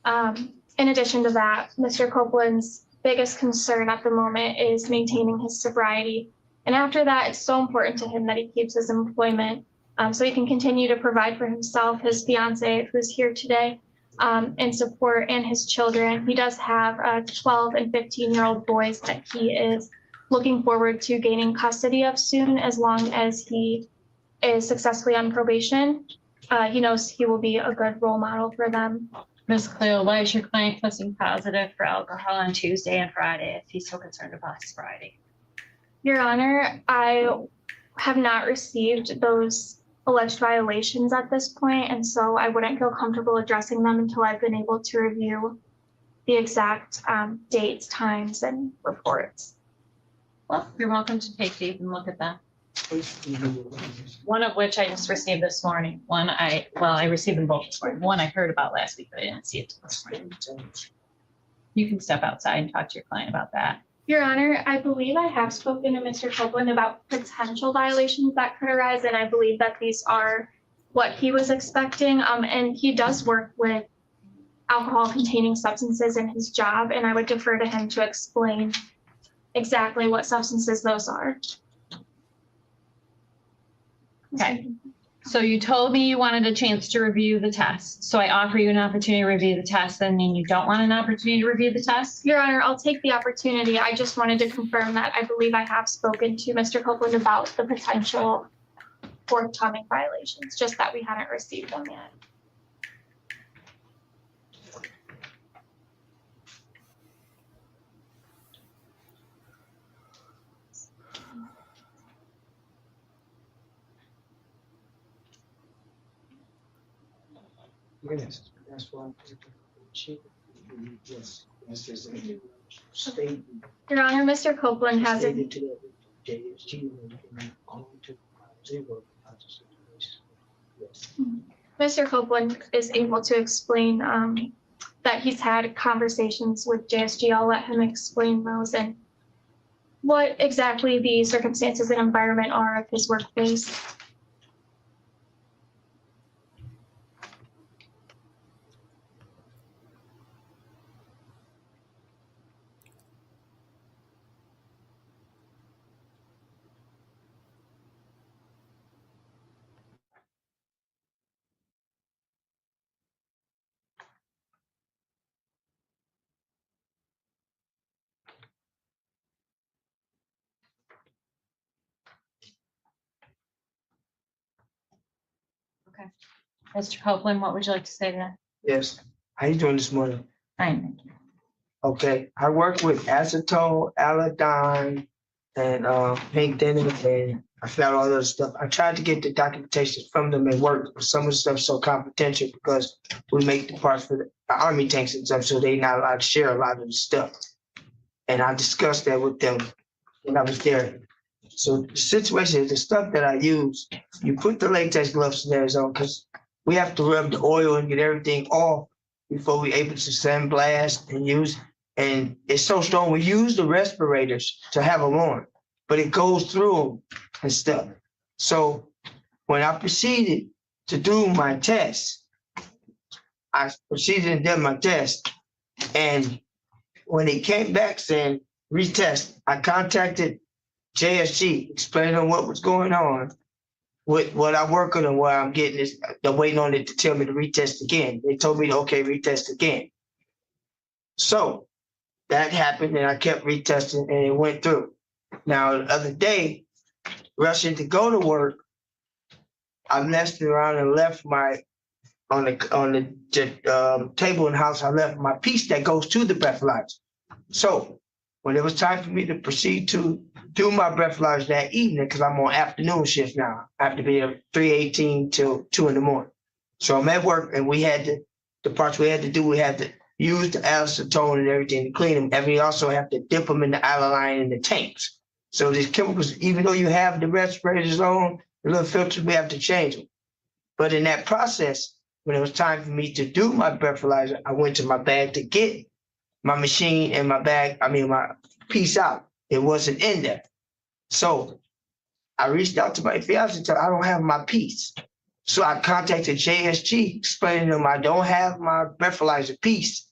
In addition to that, Mr. Copeland's biggest concern at the moment is maintaining his sobriety. And after that, it's so important to him that he keeps his employment so he can continue to provide for himself, his fiance, who's here today, and support, and his children. He does have 12 and 15-year-old boys that he is looking forward to gaining custody of soon, as long as he is successfully on probation. He knows he will be a good role model for them. Ms. Cleo, why is your client testing positive for alcohol on Tuesday and Friday if he's so concerned about his Friday? Your Honor, I have not received those alleged violations at this point, and so I wouldn't feel comfortable addressing them until I've been able to review the exact dates, times, and reports. Well, you're welcome to take these and look at them. One of which I just received this morning. I received them both this morning. One I heard about last week, but I didn't see it this morning. You can step outside and talk to your client about that. Your Honor, I believe I have spoken to Mr. Copeland about potential violations that could arise, and I believe that these are what he was expecting. And he does work with alcohol-containing substances in his job, and I would defer to him to explain exactly what substances those are. Okay. So you told me you wanted a chance to review the test. So I offer you an opportunity to review the test, and then you don't want an opportunity to review the test? Your Honor, I'll take the opportunity. I just wanted to confirm that I believe I have spoken to Mr. Copeland about the potential forthcoming violations, just that we hadn't received them yet. Yes, that's why she, yes, that's just a state. Your Honor, Mr. Copeland hasn't. Stated to that JSG, on to 0. Yes. Mr. Copeland is able to explain that he's had conversations with JSG. I'll let him explain those and what exactly the circumstances and environment are of his workplace. Okay. Mr. Copeland, what would you like to say to that? Yes, how you doing this morning? Fine, thank you. Okay, I work with acetone, iodine, and pink denim, and I found all that stuff. I tried to get the documentation from them at work, but some of the stuff's so confidential because we make the parts for the army tanks and stuff, so they're not allowed to share a lot of the stuff. And I discussed that with them when I was there. So the situation is the stuff that I use, you put the latex gloves in there on because we have to rub the oil and get everything off before we're able to sandblast and use. And it's so strong, we use the respirators to have them on, but it goes through them and stuff. So when I proceeded to do my test, I proceeded and did my test. And when it came back saying retest, I contacted JSG, explaining what was going on with what I'm working on, where I'm getting this, they're waiting on it to tell me to retest again. They told me, okay, retest again. So that happened and I kept retesting and it went through. Now, the other day, rushing to go to work, I messed around and left my, on the table in the house, I left my piece that goes to the breathalyzer. So when it was time for me to proceed to do my breathalyzer that evening, because I'm on afternoon shift now, I have to be at 3:18 till 2 in the morning. So I'm at work and we had the parts we had to do, we had to use the acetone and everything to clean them. And we also have to dip them in the alkaline in the tanks. So these chemicals, even though you have the respirators on, the little filters, we have to change them. But in that process, when it was time for me to do my breathalyzer, I went to my bag to get my machine and my bag, my piece out. It wasn't in there. So I reached out to my fiance and said, I don't have my piece. So I contacted JSG, explaining to them I don't have my breathalyzer piece,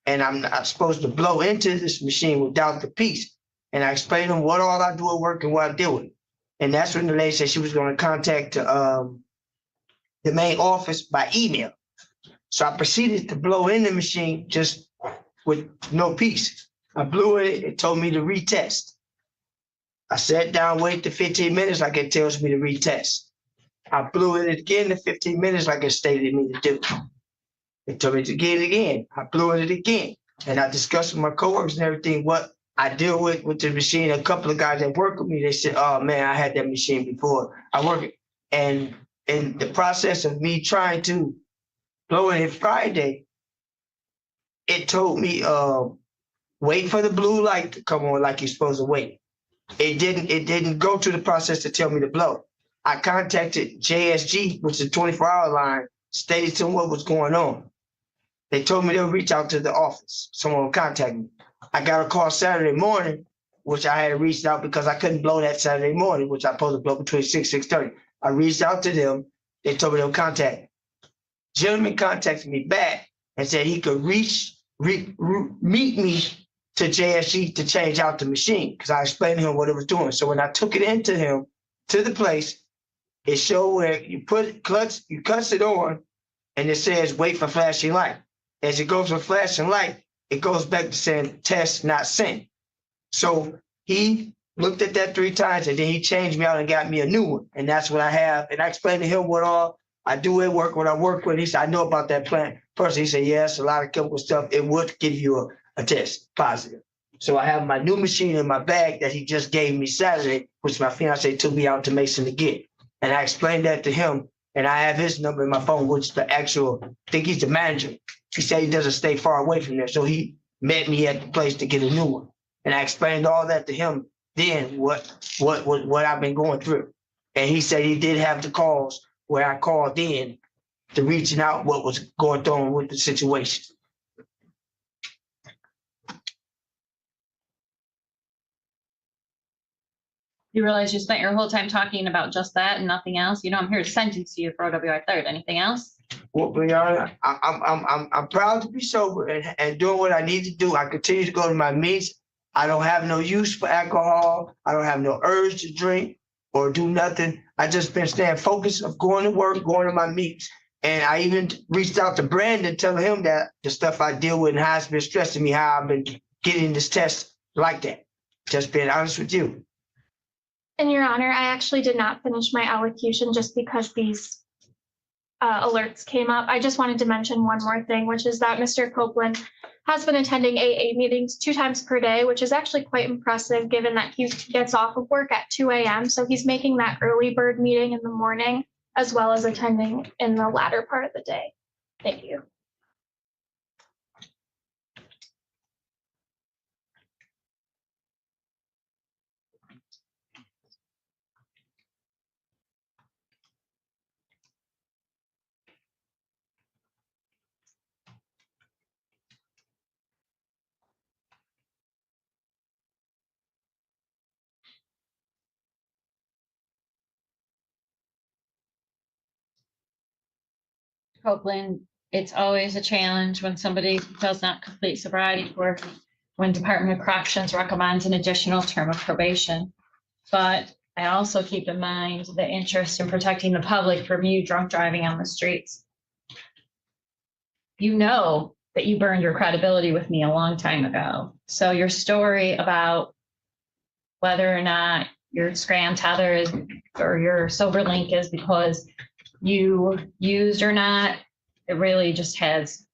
and I'm not supposed to blow into this machine without the piece. And I explained to them what all I do at work and what I deal with. And that's when the lady said she was going to contact the main office by email. So I proceeded to blow in the machine just with no piece. I blew it, it told me to retest. I sat down, waited the 15 minutes like it tells me to retest. I blew it again the 15 minutes like it stated me to do. It told me to get it again. I blew it again. And I discussed with my coworkers and everything what I deal with the machine. A couple of guys that work with me, they said, oh man, I had that machine before. I work it. And in the process of me trying to blow it Friday, it told me, wait for the blue light to come on like you're supposed to wait. It didn't go through the process to tell me to blow. I contacted JSG, which is a 24-hour line, stated to them what was going on. They told me they'll reach out to the office. Someone will contact me. I got a call Saturday morning, which I had reached out because I couldn't blow that Saturday morning, which I supposed to blow between 6 and 6:30. I reached out to them. They told me they'll contact me. Gentleman contacted me back and said he could meet me to JSG to change out the machine because I explained to him what it was doing. So when I took it into him to the place, it showed where you cuts it on, and it says wait for flashing light. As it goes with flashing light, it goes back to saying test not sent. So he looked at that 3 times and then he changed me out and got me a new one. And that's what I have. And I explained to him what all I do at work, what I work with. He said, I know about that plant. First, he said, yes, a lot of chemical stuff. It would give you a test positive. So I have my new machine in my bag that he just gave me Saturday, which my fiance took me out to Mason to get. And I explained that to him, and I have his number in my phone, which is the actual, I think he's the manager. He said he doesn't stay far away from there. So he met me at the place to get a new one. And I explained all that to him then, what I've been going through. And he said he did have the calls where I called in to reaching out what was going on with the situation. You realize you spent your whole time talking about just that and nothing else? You know, I'm here to sentence you for OWI 3rd. Anything else? Well, Brianna, I'm proud to be sober and doing what I need to do. I continue to go to my meets. I don't have no use for alcohol. I don't have no urge to drink or do nothing. I just been staying focused of going to work, going to my meets. And I even reached out to Brandon, telling him that the stuff I deal with and how it's been stressing me, how I've been getting this test like that. Just being honest with you. In Your Honor, I actually did not finish my allocution just because these alerts came up. I just wanted to mention one more thing, which is that Mr. Copeland has been attending AA meetings 2 times per day, which is actually quite impressive given that he gets off of work at 2 a.m. So he's making that early bird meeting in the morning, as well as attending in the latter part of the day. Thank you. Copeland, it's always a challenge when somebody does not complete sobriety work, when Department of Corrections recommends an additional term of probation. But I also keep in mind the interest in protecting the public from you drunk driving on the streets. You know that you burned your credibility with me a long time ago. So your story about whether or not your Scram Tether is or your SoberLink is because you used or not, it really just has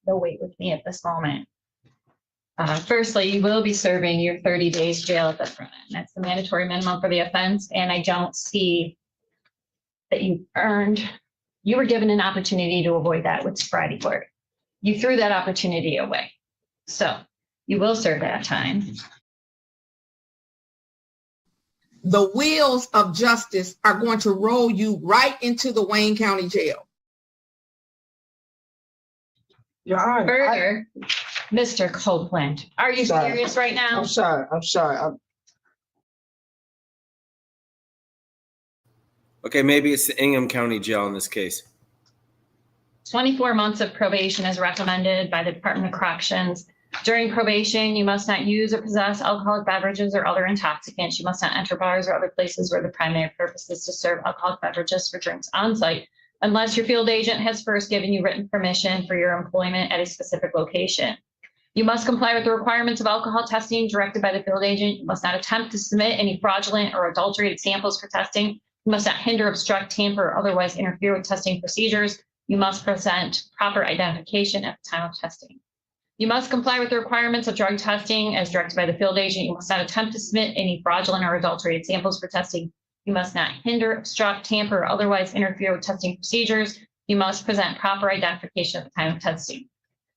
no weight with me at this moment. Firstly, you will be serving your 30 days jail at the front end. That's the mandatory minimum for the offense. And I don't see that you were given an opportunity to avoid that with sobriety work. You threw that opportunity away. So you will serve that time. The wheels of justice are going to roll you right into the Wayne County Jail. Your Honor, Further, Mr. Copeland, are you Sorry. serious right now? I'm sorry. Okay, maybe it's the Ingham County Jail in this case. 24 months of probation is recommended by the Department of Corrections. During probation, you must not use or possess alcoholic beverages or other intoxicants. You must not enter bars or other places where the primary purpose is to serve alcoholic beverages or drinks on site, unless your field agent has first given you written permission for your employment at a specific location. You must comply with the requirements of alcohol testing directed by the field agent. You must not attempt to submit any fraudulent or adulterated samples for testing. You must not hinder, obstruct, tamper, or otherwise interfere with testing procedures. You must present proper identification at the time of testing. You must comply with the requirements of drug testing as directed by the field agent. You must not attempt to submit any fraudulent or adulterated samples for testing. You must not hinder, obstruct, tamper, or otherwise interfere with testing procedures. You must present proper identification at the time of testing.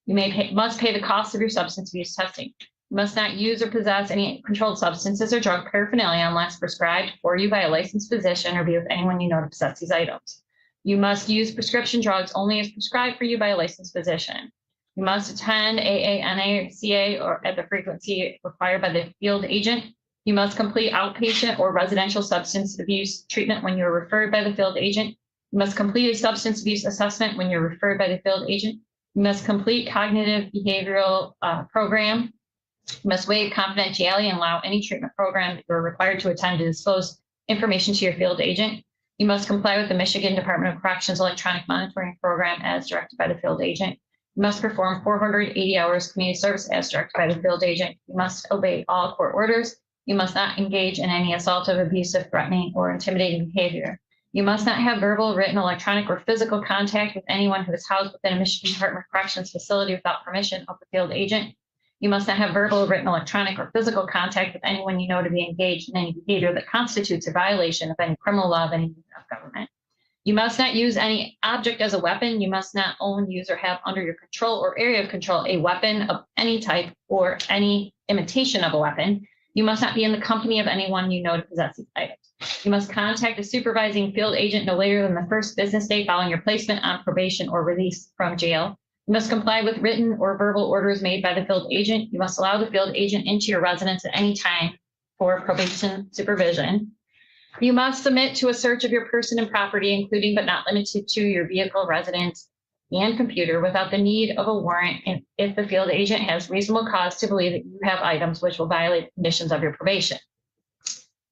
You must pay the cost of your substance abuse testing. You must not use or possess any controlled substances or drug paraphernalia unless prescribed for you by a licensed physician or be with anyone you know to possess these items. You must use prescription drugs only as prescribed for you by a licensed physician. You must attend AA, NA, CA, or at the frequency required by the field agent. You must complete outpatient or residential substance abuse treatment when you are referred by the field agent. You must complete a substance abuse assessment when you're referred by the field agent. You must complete cognitive behavioral program. You must waive confidentiality and allow any treatment program that you're required to attend to disclose information to your field agent. You must comply with the Michigan Department of Corrections electronic monitoring program as directed by the field agent. You must perform 480 hours community service as directed by the field agent. You must obey all court orders. You must not engage in any assaultive, abusive, threatening, or intimidating behavior. You must not have verbal, written, electronic, or physical contact with anyone who is housed within a Michigan Department of Corrections facility without permission of the field agent. You must not have verbal, written, electronic, or physical contact with anyone you know to be engaged in any behavior that constitutes a violation of any criminal law of any unit of government. You must not use any object as a weapon. You must not own, use, or have under your control or area of control a weapon of any type or any imitation of a weapon. You must not be in the company of anyone you know to possess these items. You must contact a supervising field agent no later than the first business day following your placement on probation or release from jail. You must comply with written or verbal orders made by the field agent. You must allow the field agent into your residence at any time for probation supervision. You must submit to a search of your person and property, including but not limited to your vehicle, residence, and computer without the need of a warrant, and if the field agent has reasonable cause to believe that you have items which will violate the conditions of your probation.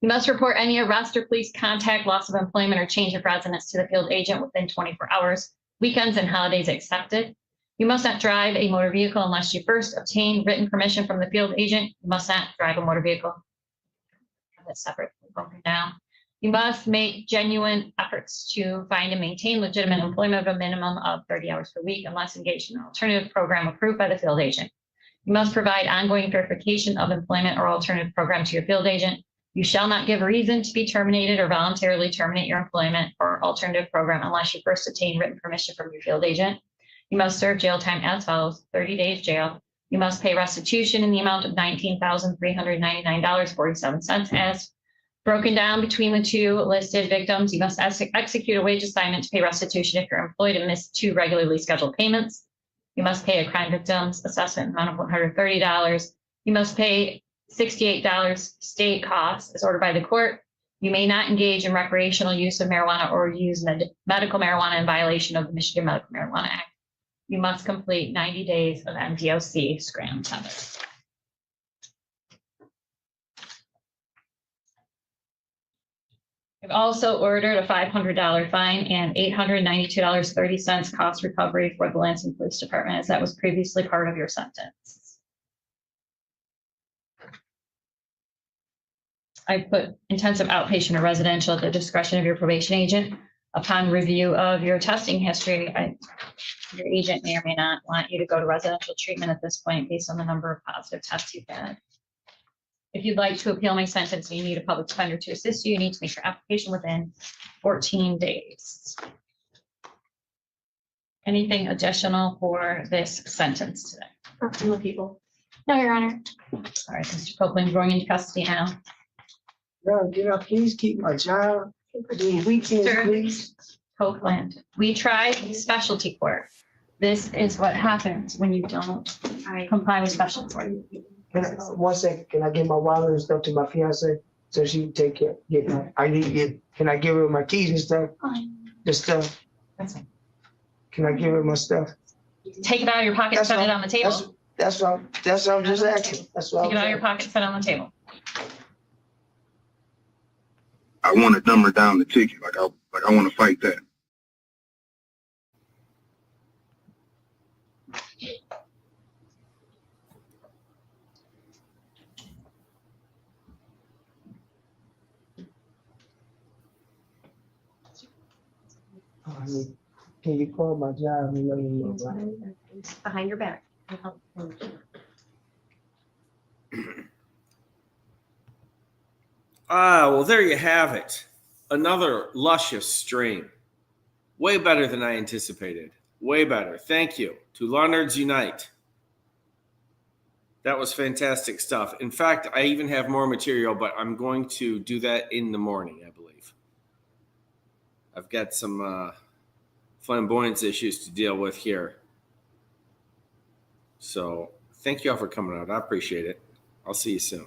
You must report any arrest or police contact, loss of employment, or change of residence to the field agent within 24 hours, weekends and holidays accepted. You must not drive a motor vehicle unless you first obtain written permission from the field agent. You must not drive a motor vehicle. That's separately broken down. You must make genuine efforts to find and maintain legitimate employment of a minimum of 30 hours per week unless engaged in an alternative program approved by the field agent. You must provide ongoing verification of employment or alternative program to your field agent. You shall not give reason to be terminated or voluntarily terminate your employment or alternative program unless you first obtain written permission from your field agent. You must serve jail time as follows: 30 days jail. You must pay restitution in the amount of $19,399.47 as broken down between the two listed victims. You must execute a wage assignment to pay restitution if you're employed and miss 2 regularly scheduled payments. You must pay a crime victims assessment amount of $130. You must pay $68 state costs as ordered by the court. You may not engage in recreational use of marijuana or use medical marijuana in violation of the Michigan Medical Marijuana Act. You must complete 90 days of MDOC scram tether. I've also ordered a $500 fine and $892.30 cost recovery for the Lansing Police Department, as that was previously part of your sentence. I put intensive outpatient or residential at the discretion of your probation agent. Upon review of your testing history, your agent may or may not want you to go to residential treatment at this point based on the number of positive tests you've had. If you'd like to appeal my sentence and you need a public defender to assist you, you need to make your application within 14 days. Anything additional for this sentence today? People. No, Your Honor. All right, Mr. Copeland, going into custody now. No, please keep my child. These weekends, Sir. please. Copeland, we tried specialty court. This is what happens when you don't comply with specialty court. One second, can I give my wallet and stuff to my fiance so she can take care? Can I give her my keys and stuff? The stuff. That's fine. Can I give her my stuff? Take it out of your pocket, set it on the table. That's what I'm just asking. That's what Take it out of your pocket, set it on the table. I want to dumber down the ticket. I want to fight that. Can you call my job and let me know? Behind your back. Well, there you have it. Another luscious stream. Way better than I anticipated. Way better. Thank you to Law Nerds Unite. That was fantastic stuff. In fact, I even have more material, but I'm going to do that in the morning, I believe. I've got some flamboyance issues to deal with here. So thank you all for coming out. I appreciate it. I'll see you soon.